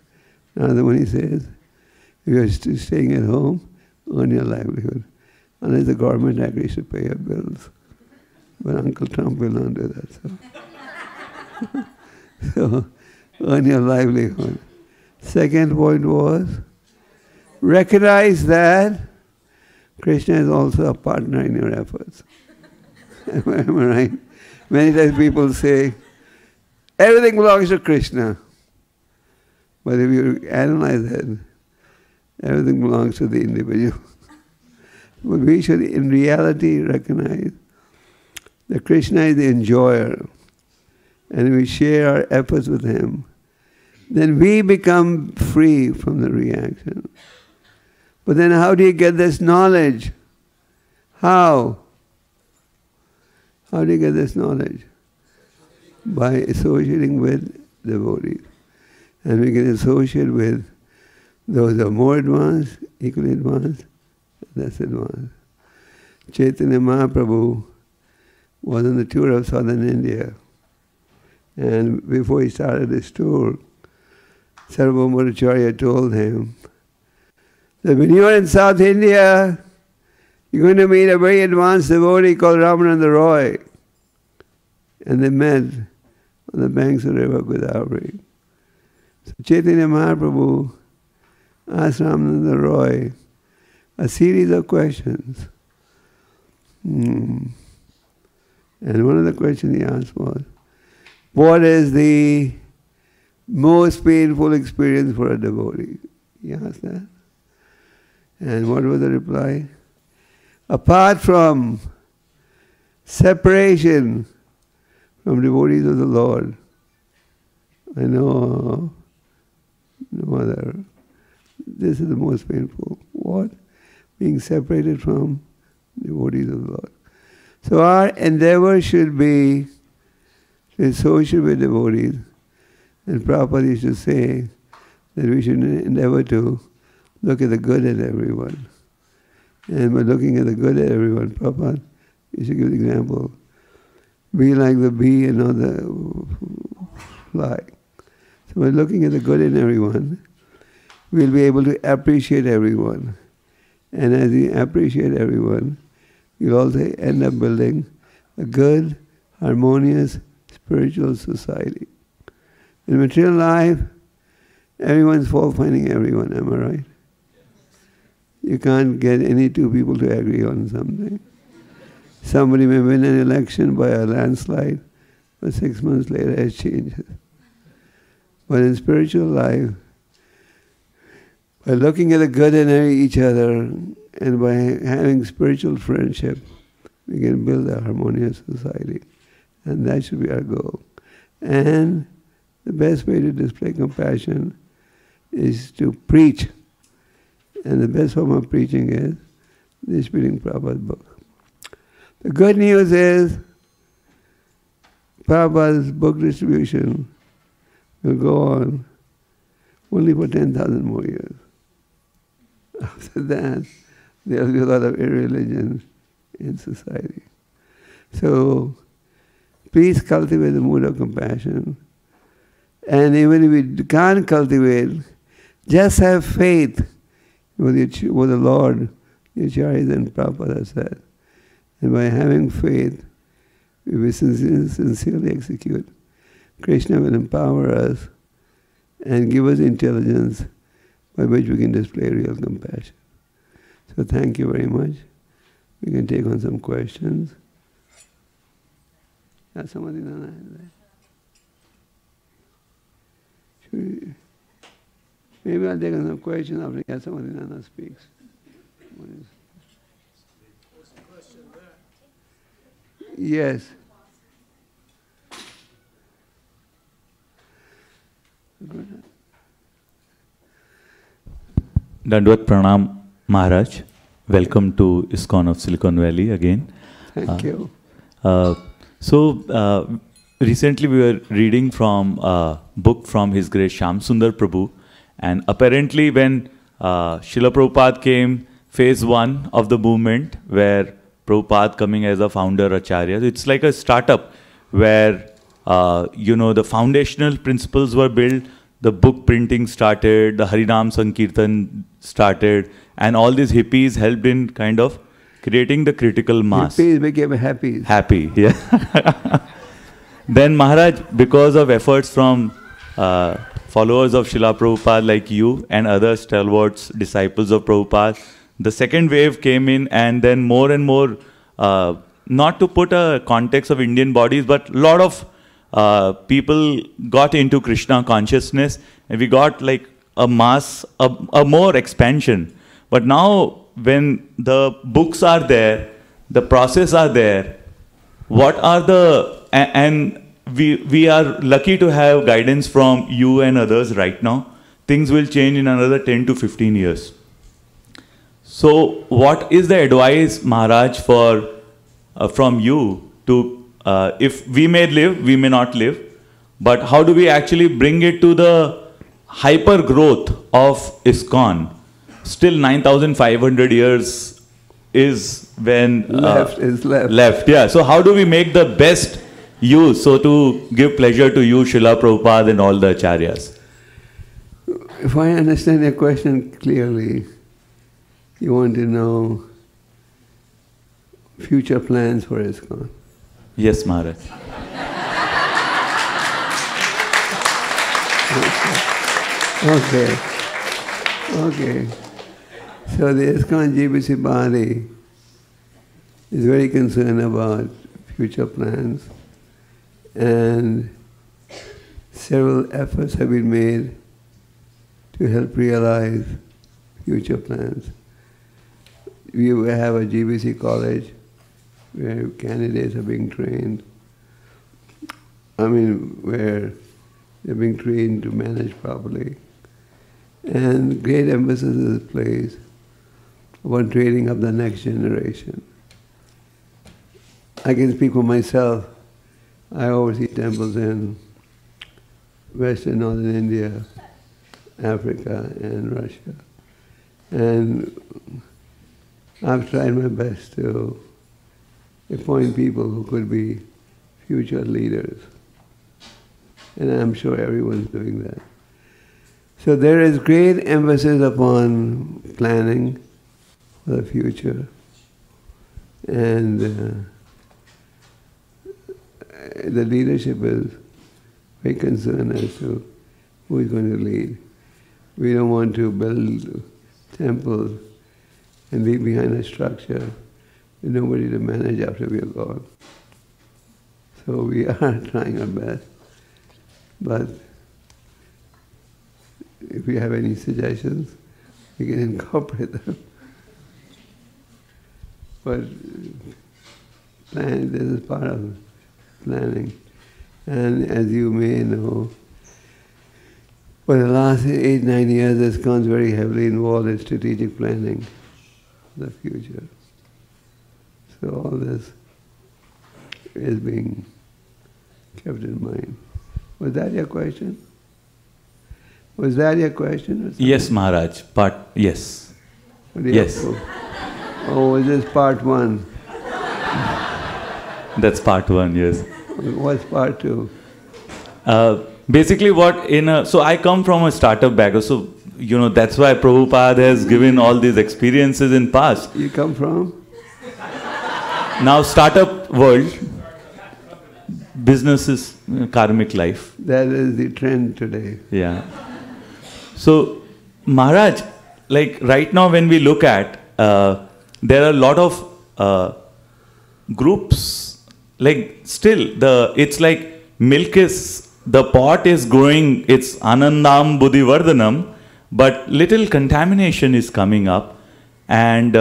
Now the Muni says, if you're still staying at home, earn your livelihood. Unless the government agrees to pay your bills. But Uncle Trump will not do that. So earn your livelihood. Second point was, recognize that Krishna is also a partner in your efforts. Am I right? Many times people say, everything belongs to Krishna. But if you analyze it, everything belongs to the individual. But we should in reality recognize that Krishna is the enjoyer, and we share our efforts with him, then we become free from the reaction. But then how do you get this knowledge? How? How do you get this knowledge? By associating with devotees. And we can associate with those who are more advanced, equally advanced, and less advanced. Chaitanya Mahaprabhu was on the tour of southern India. And before he started his tour, Sarvabhauma Acharya told him that when you are in South India, you're going to meet a very advanced devotee called Ramananda Roy. And they met on the banks of the river Godavari. So Chaitanya Mahaprabhu asked Ramananda Roy a series of questions. And one of the questions he asked was, what is the most painful experience for a devotee? He asked that. And what was the reply? Apart from separation from devotees of the Lord, I know no other. This is the most painful. What? Being separated from devotees of the Lord. So our endeavor should be to associate with devotees. And Prabhupada used to say that we should endeavor to look at the good in everyone. And by looking at the good in everyone, Prabhupada used to give the example, be like the bee and not the fly. So by looking at the good in everyone, we'll be able to appreciate everyone. And as we appreciate everyone, you'll also end up building a good, harmonious, spiritual society. In material life, everyone's fault-finding everyone, am I right? You can't get any two people to agree on something. Somebody may win an election by a landslide, but 6 months later it changes. But in spiritual life, by looking at the good in each other and by having spiritual friendship, we can build a harmonious society. And that should be our goal. And the best way to display compassion is to preach. And the best form of preaching is distributing Prabhupada's book. The good news is Prabhupada's book distribution will go on only for 10,000 more years. After that, there will be a lot of irreligion in society. So, please cultivate the mood of compassion. And even if we can't cultivate, just have faith with the Lord, the Acharyas and Prabhupada said. And by having faith, we will sincerely execute. Krishna will empower us and give us intelligence by which we can display real compassion. So thank you very much. We can take on some questions. Somebody maybe I'll take on some questions after somebody Nana speaks. Yes. Dandvat Pranam Maharaj. Welcome to ISKCON of Silicon Valley again. Thank you. Recently we were reading from a book from His Grace Shyam Sundar Prabhu, and apparently when Srila Prabhupada came, phase 1 of the movement, where Prabhupada coming as a founder Acharya, it's like a startup where the foundational principles were built, the book printing started, the Harinam Sankirtan started, and all these hippies helped in kind of creating the critical mass. Hippies became happies. Happy, yeah. Then Maharaj, because of efforts from followers of Srila Prabhupada like you and other stalwarts, disciples of Prabhupada, the second wave came in, and then more and more, not to put a context of Indian bodies, but a lot of people got into Krishna consciousness, and we got like a mass, a more expansion. But now when the books are there, the process are there, what are the, and we are lucky to have guidance from you and others right now. Things will change in another 10 to 15 years. So what is the advice, Maharaj, for from you to, if we may live, we may not live, but how do we actually bring it to the hyper growth of ISKCON? Still 9,500 years is when left. Yeah. So how do we make the best use? So to give pleasure to you, Srila Prabhupada, and all the Acharyas. If I understand your question clearly, you want to know future plans for ISKCON. Yes, Maharaj. Okay. So the ISKCON GBC body is very concerned about future plans, and several efforts have been made to help realize future plans. We have a GBC college where candidates are being trained. Where they're being trained to manage properly. And great emphasis is placed upon training up the next generation. I can speak for myself. I oversee temples in Western Northern India, Africa, and Russia. And I've tried my best to appoint people who could be future leaders. And I'm sure everyone's doing that. So there is great emphasis upon planning for the future. And the leadership is very concerned as to who is going to lead. We don't want to build temples and leave behind a structure with nobody to manage after we are gone. So we are trying our best. But if you have any suggestions, we can incorporate them. But this is part of planning. And as you may know, for the last 8-9 years, ISKCON is very heavily involved in strategic planning for the future. So all this is being kept in mind. Was that your question? Was that your question? Or yes, Maharaj. Yes. Yes. Oh, was this part one? That's part one, yes. What's part two? Basically so I come from a startup background, so that's why Prabhupada has given all these experiences in past. You come from? Now startup world, business is karmic life. That is the trend today. Yeah. So Maharaj, like right now when we look at, there are a lot of groups, like still it's like milk is, the pot is growing, it's Anandam Buddhivardhanam, but little contamination is coming up, and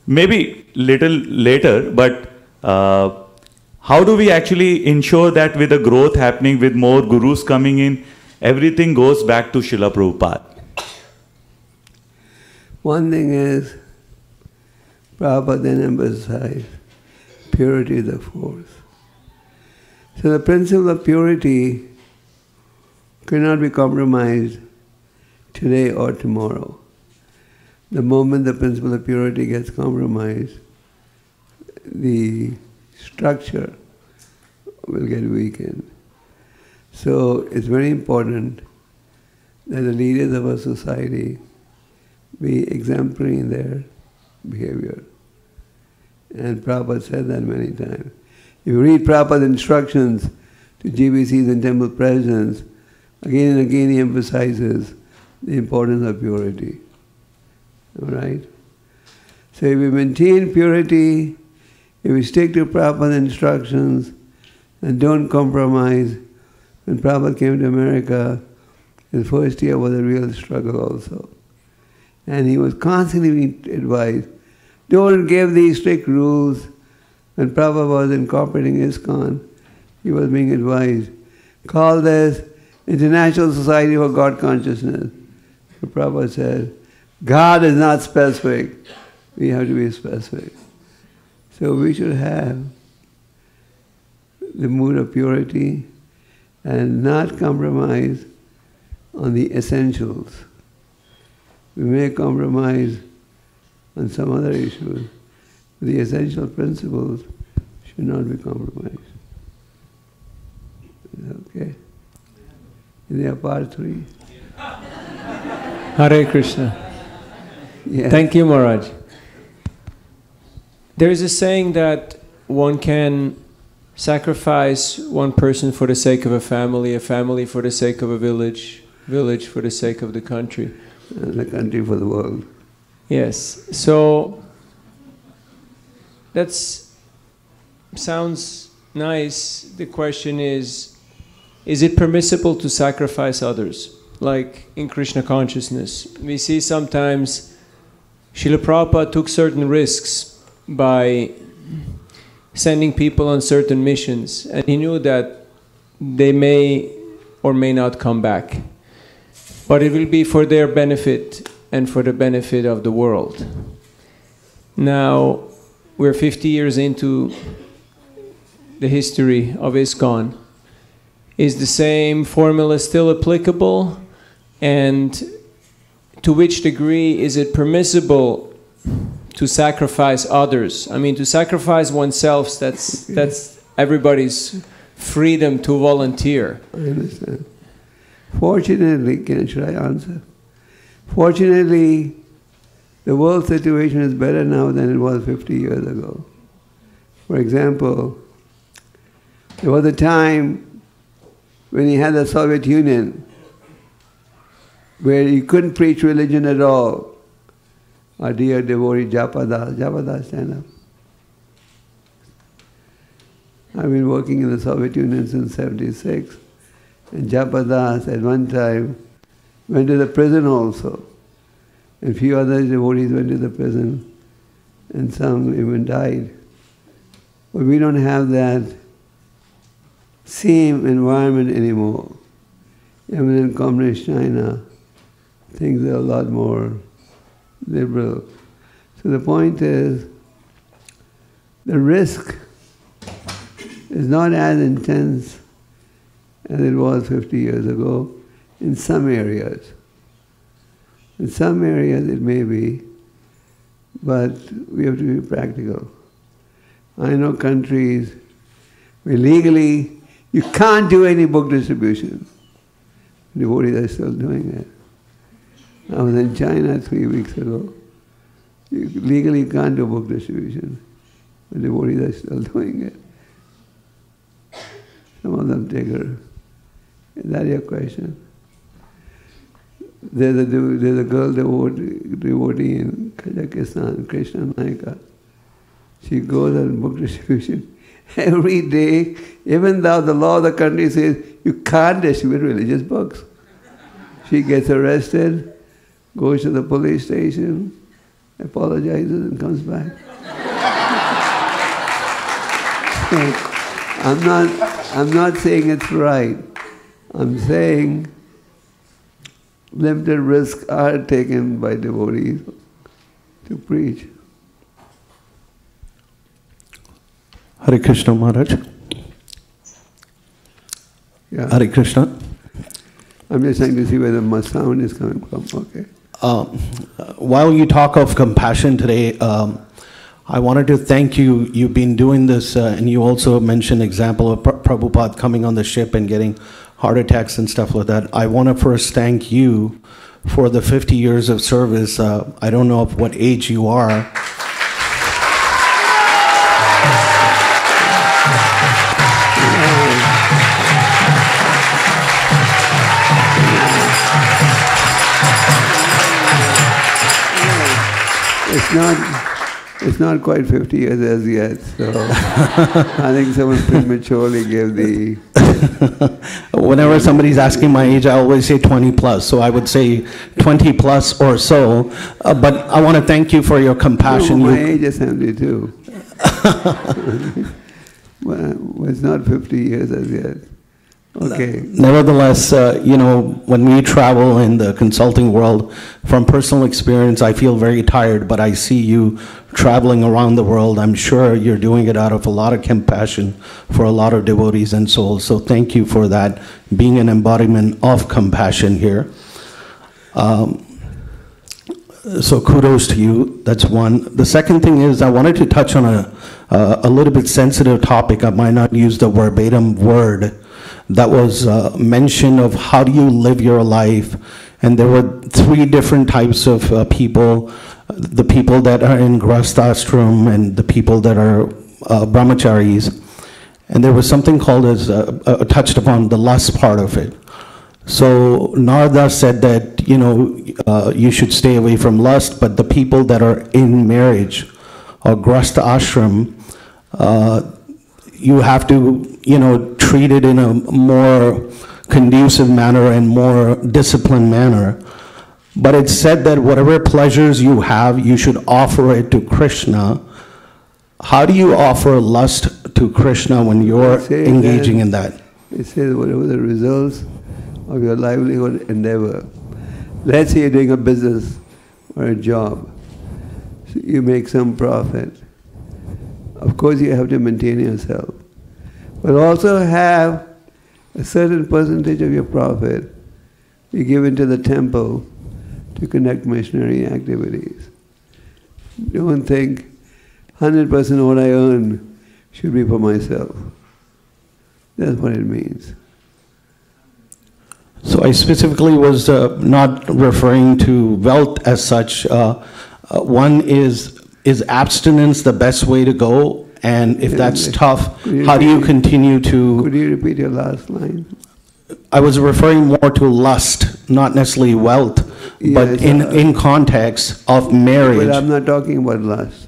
maybe little later, but how do we actually ensure that with the growth happening, with more gurus coming in, everything goes back to Srila Prabhupada? One thing is, Prabhupada then emphasized purity is the force. So the principle of purity cannot be compromised today or tomorrow. The moment the principle of purity gets compromised, the structure will get weakened. So it's very important that the leaders of our society be exemplary in their behavior. And Prabhupada said that many times. If you read Prabhupada's instructions to GBCs and temple presidents, again and again he emphasizes the importance of purity. All right? So if we maintain purity, if we stick to Prabhupada's instructions and don't compromise, when Prabhupada came to America, his first year was a real struggle also. And he was constantly being advised, don't give these strict rules. When Prabhupada was incorporating ISKCON, he was being advised, call this International Society for God Consciousness. So Prabhupada said, God is not specific. We have to be specific. So we should have the mood of purity and not compromise on the essentials. We may compromise on some other issues. The essential principles should not be compromised. Okay? Is there part 3? Hare Krishna. Yeah. Thank you, Maharaj. There is a saying that one can sacrifice one person for the sake of a family for the sake of a village for the sake of the country. And the country for the world. Yes. So that sounds nice. The question is it permissible to sacrifice others? Like in Krishna consciousness, we see sometimes Srila Prabhupada took certain risks by sending people on certain missions, and he knew that they may or may not come back, but it will be for their benefit and for the benefit of the world. Now, we're 50 years into the history of ISKCON. Is the same formula still applicable? And to which degree is it permissible to sacrifice others? I mean, to sacrifice oneself, that's everybody's freedom to volunteer. I understand. Fortunately, should I answer? Fortunately, the world situation is better now than it was 50 years ago. For example, there was a time when you had the Soviet Union where you couldn't preach religion at all. Our dear devotee Japadas, stand up. I've been working in the Soviet Union since '76, and Japadas at one time went to the prison also. And a few other devotees went to the prison, and some even died. But we don't have that same environment anymore. Even in communist China, things are a lot more liberal. So the point is, the risk is not as intense as it was 50 years ago in some areas. In some areas it may be, but we have to be practical. I know countries where legally you can't do any book distribution. Devotees are still doing it. I was in China 3 weeks ago. You legally can't do book distribution, but devotees are still doing it. Some of them take her. Is that your question? There's a girl devotee in Kazakhstan, Krishna Naika. She goes on book distribution every day, even though the law of the country says you can't distribute religious books. She gets arrested, goes to the police station, apologizes and comes back. I'm not saying it's right. I'm saying limited risks are taken by devotees to preach. Hare Krishna Maharaj. Yeah. Hare Krishna. I'm just trying to see where the sound is coming from. Okay. While you talk of compassion today, I wanted to thank you. You've been doing this, and you also mentioned example of Prabhupada coming on the ship and getting heart attacks and stuff like that. I want to first thank you for the 50 years of service. I don't know of what age you are. It's not quite 50 years as yet, so I think someone prematurely gave the... Whenever somebody's asking my age, I always say 20 plus, so I would say 20 plus or so, but I want to thank you for your compassion. No, my age is 72. Well, it's not 50 years as yet. Okay. Nevertheless, you know, when we travel in the consulting world, from personal experience, I feel very tired, but I see you traveling around the world. I'm sure you're doing it out of a lot of compassion for a lot of devotees and souls. So thank you for that, being an embodiment of compassion here. So kudos to you. That's one. The second thing is I wanted to touch on a little bit sensitive topic. I might not use the verbatim word that was mention of how do you live your life And there were three different types of people: the people that are in Grihastha ashram and the people that are brahmacharis. And there was something called as touched upon the lust part of it. So Narada said that you should stay away from lust, but the people that are in marriage or Grihastha ashram, you have to treat it in a more conducive manner and more disciplined manner. But it's said that whatever pleasures you have, you should offer it to Krishna. How do you offer lust to Krishna when you're engaging in that? It says whatever the results of your livelihood endeavor. Let's say you're doing a business or a job. So you make some profit. Of course you have to maintain yourself. But also have a certain percentage of your profit be given to the temple to conduct missionary activities. Don't think 100% of what I earn should be for myself. That's what it means. So I specifically was not referring to wealth as such. One is abstinence the best way to go? And if that's tough, how do you continue to... Could you repeat your last line? I was referring more to lust, not necessarily wealth, but in context of marriage. But I'm not talking about lust.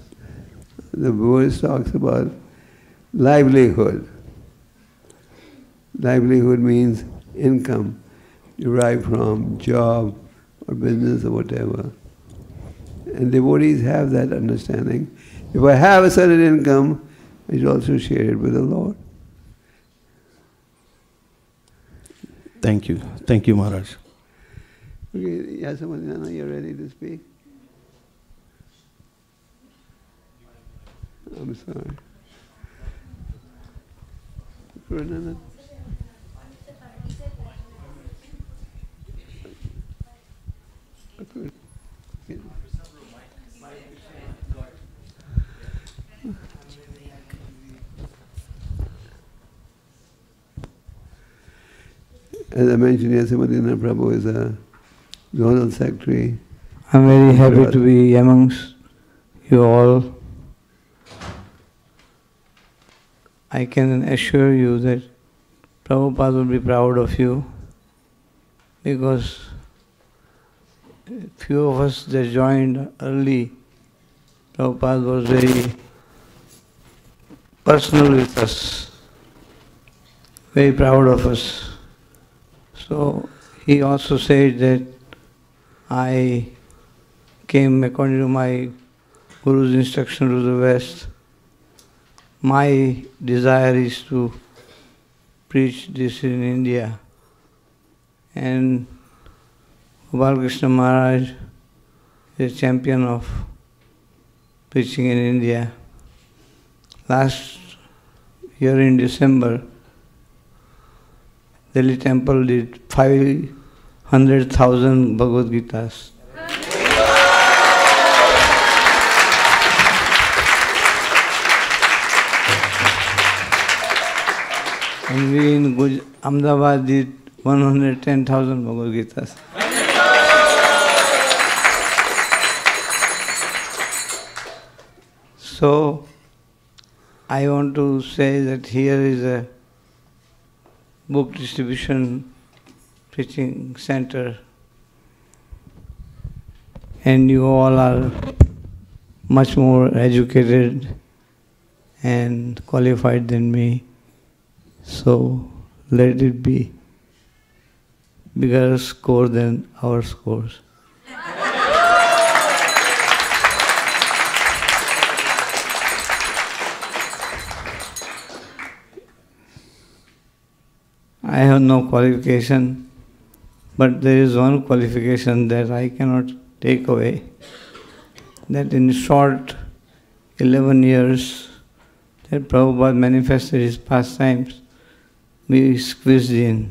The verse talks about livelihood. Livelihood means income derived from job or business or whatever. And devotees have that understanding. If I have a certain income, I should also share it with the Lord. Thank you. Thank you, Maharaj. Okay, Yasamadina, you ready to speak? I'm sorry. Purnana? As I mentioned, Yasamadina Prabhu is a zonal secretary. I'm very happy to be amongst you all. I can assure you that Prabhupada will be proud of you, because few of us that joined early, Prabhupada was very personal with us, very proud of us. So he also said that I came according to my Guru's instruction to the West. My desire is to preach this in India. And Gopala Krishna Maharaj is a champion of preaching in India. Last year in December, Delhi temple did 500,000 Bhagavad Gitas. And we in Ahmedabad did 110,000 Bhagavad Gitas. So, I want to say that here is a book distribution preaching center, and you all are much more educated and qualified than me. So let it be bigger score than our scores. I have no qualification, but there is one qualification that I cannot take away, that in short 11 years that Prabhupada manifested his pastimes, we squeezed in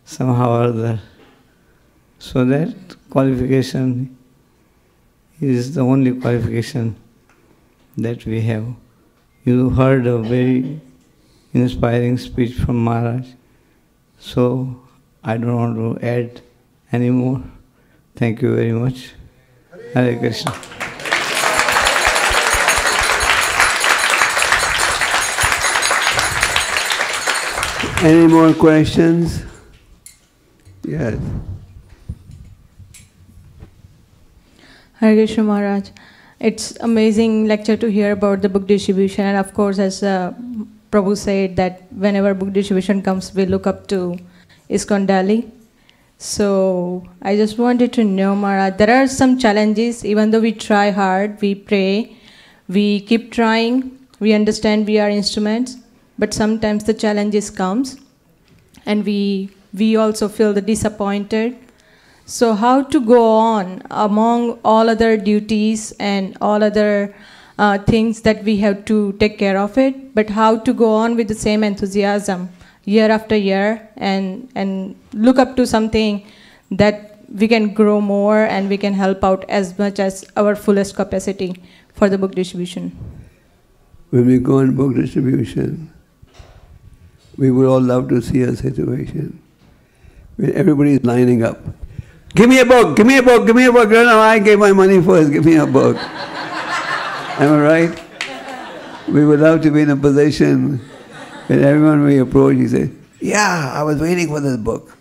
somehow or other. So that qualification is the only qualification that we have. You heard a very inspiring speech from Maharaj, so I don't want to add anymore. Thank you very much. Hare Krishna. Any more questions? Yes. Hare Krishna Maharaj. It's amazing lecture to hear about the book distribution, and of course, as Prabhu said, that whenever book distribution comes, we look up to ISKCON Delhi. So I just wanted to know, Maharaj, there are some challenges. Even though we try hard, we pray, we keep trying, we understand we are instruments, but sometimes the challenges comes, and we also feel the disappointed. So how to go on among all other duties and all other things that we have to take care of it, but how to go on with the same enthusiasm year after year and look up to something that we can grow more and we can help out as much as our fullest capacity for the book distribution. When we go on book distribution, we would all love to see a situation where everybody is lining up. Give me a book, give me a book, give me a book. No, I gave my money first, give me a book. Am I right? We would love to be in a position where everyone we approach, he says, yeah, I was waiting for this book.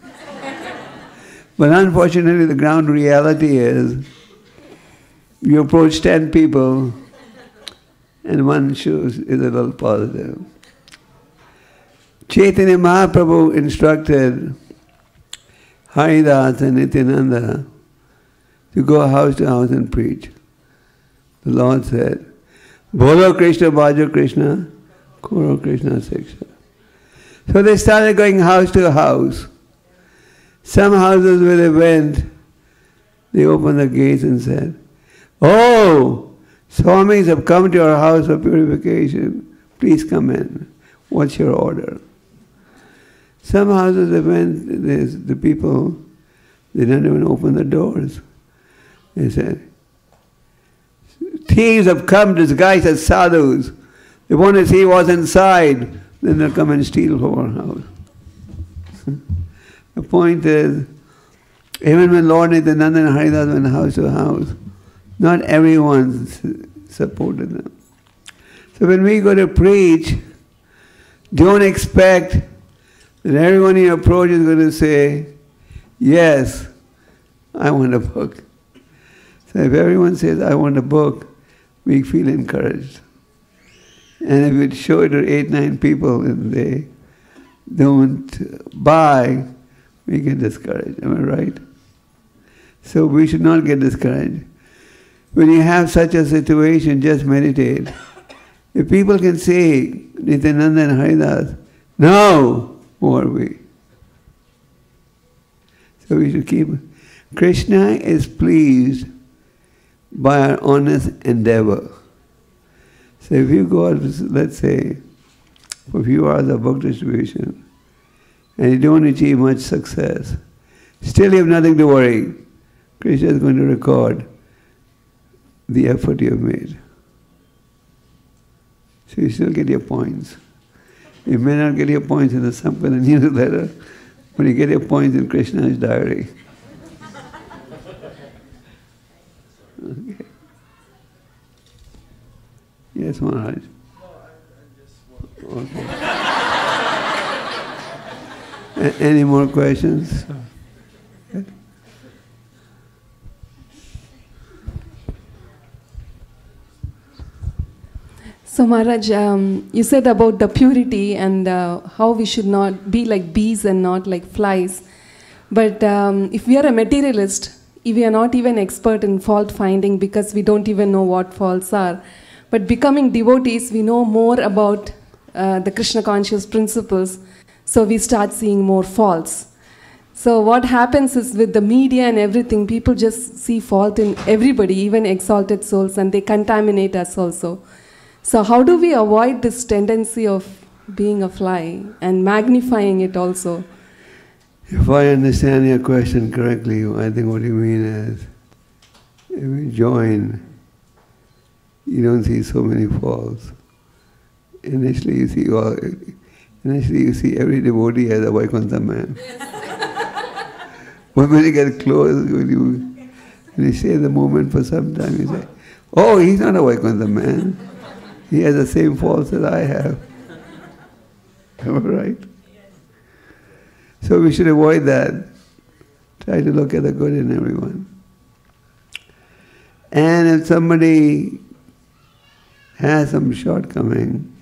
But unfortunately, the ground reality is, you approach 10 people, and one shows is a little positive. Chaitanya Mahaprabhu instructed Haridas and Nityananda to go house to house and preach. The Lord said, Bolo Krishna, Bhajo Krishna, Koro Krishna Siksha. So they started going house to house. Some houses where they went, they opened the gates and said, oh, Swamis have come to our house for purification. Please come in. What's your order? Some houses they went, the people, they didn't even open the doors. They said, thieves have come disguised as sadhus. They want to see what's inside, then they'll come and steal from our house. The point is, even when Lord Nityananda and Haridas went house to house, not everyone supported them. So when we go to preach, don't expect that everyone you approach is going to say, yes, I want a book. So if everyone says, I want a book, we feel encouraged. And if we show it to 8, 9 people and they don't buy, we get discouraged. Am I right? So we should not get discouraged. When you have such a situation, just meditate. If people can say, Nityananda and Haridas, no, who are we? So we should keep. Krishna is pleased by our honest endeavor. So if you go out, let's say, for a few hours of book distribution, and you don't achieve much success, still you have nothing to worry. Krishna is going to record the effort you have made. So you still get your points. You may not get your points in the Sampana newsletter, but you get your points in Krishna's diary. Okay. Yes, Maharaj. Okay. Any more questions? So Maharaj, you said about the purity and how we should not be like bees and not like flies. But if we are a materialist, if we are not even expert in fault finding because we don't even know what faults are. But becoming devotees, we know more about the Krishna conscious principles, so we start seeing more faults. So what happens is with the media and everything, people just see fault in everybody, even exalted souls, and they contaminate us also. So how do we avoid this tendency of being a fly and magnifying it also? If I understand your question correctly, I think what you mean is, if we join, you don't see so many faults. Initially you see every devotee as a Vaikuntha man. But when you get close, when you stay in the moment for some time, you say, oh, he's not a Vaikuntha man. He has the same faults that I have. Am I right? So we should avoid that. Try to look at the good in everyone. And if somebody has some shortcoming,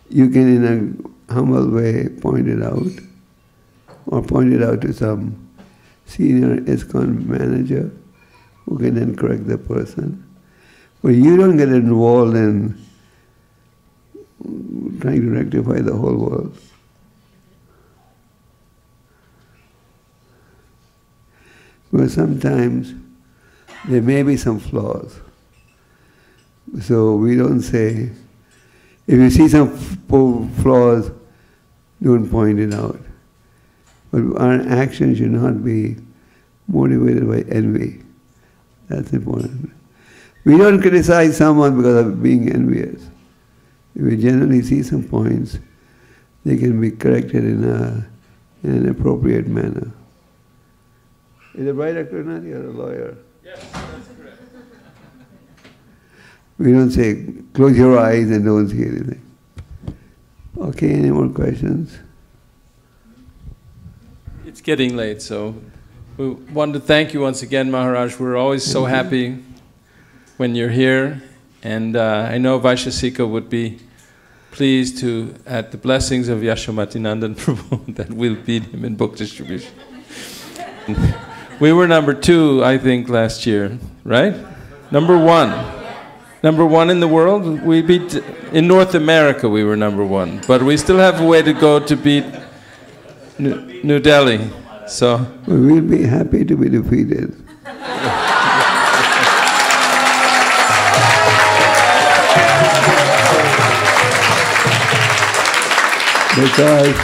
you can in a humble way point it out, or point it out to some senior ISKCON manager who can then correct the person. But you don't get involved in trying to rectify the whole world. Because sometimes there may be some flaws. So we don't say, if you see some flaws, don't point it out. But our action should not be motivated by envy. That's important. We don't criticize someone because of being envious. If we generally see some points, they can be corrected in an appropriate manner. Is it right, Dr. Nath? You're a lawyer. Yes, that's correct. We don't say, close your eyes and don't see anything. Okay, any more questions? It's getting late, so we want to thank you once again, Maharaj. We're always so happy when you're here. And I know Vaishasika would be pleased to, at the blessings of Yashomatinandan Prabhu, that we'll beat him in book distribution. We were number 2, I think, last year, right? Number 1. Number 1 in the world. We beat, in North America we were number 1. But we still have a way to go to beat New Delhi. So we'll be happy to be defeated. Because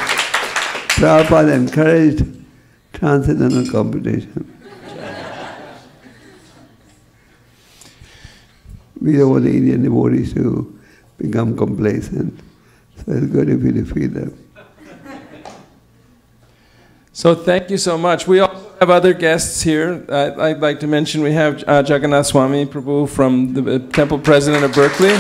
Prabhupada encouraged transcendental competition. We don't want the Indian devotees to become complacent. So it's good if we defeat them. So thank you so much. We also have other guests here. I'd like to mention we have Jagannath Swami Prabhu from the Temple President of Berkeley.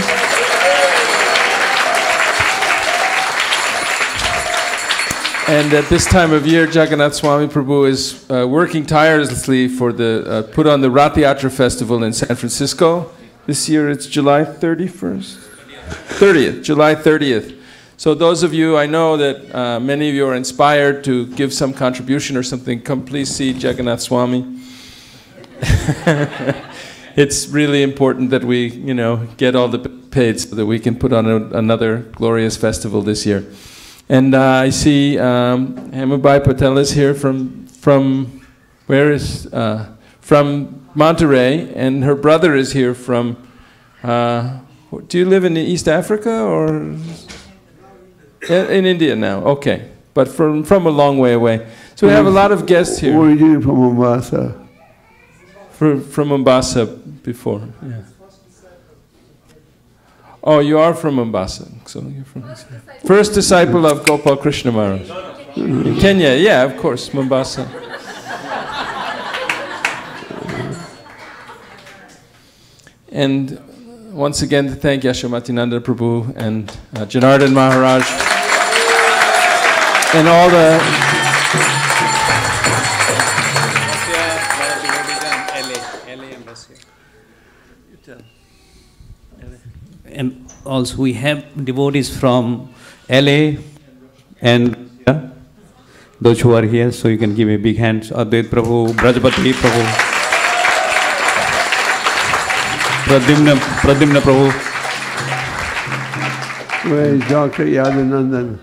And at this time of year, Jagannath Swami Prabhu is working tirelessly for the put on the Rath Yatra Festival in San Francisco. This year it's July 31st? 30th, July 30th. So those of you, I know that many of you are inspired to give some contribution or something, come please see Jagannath Swami. It's really important that we, get all the paid so that we can put on another glorious festival this year. And I see Hemabai Patel is here from where is, from Monterey, and her brother is here from, do you live in East Africa or? In India now, okay. But from a long way away. So we have a lot of guests here. Originally from Mombasa. From Mombasa before, yeah. Oh, you are from Mombasa. So you're from first disciple of Gopala Krishna Maharaj. In Kenya, yeah, of course, Mombasa. And once again, to thank Yashomatinanda Prabhu and Janardhan Maharaj and all the... And also we have devotees from LA and those who are here, so you can give me a big hand. Advait Prabhu, Brajapati Prabhu, Pradimna Prabhu. Where is Dr. Yadanandan?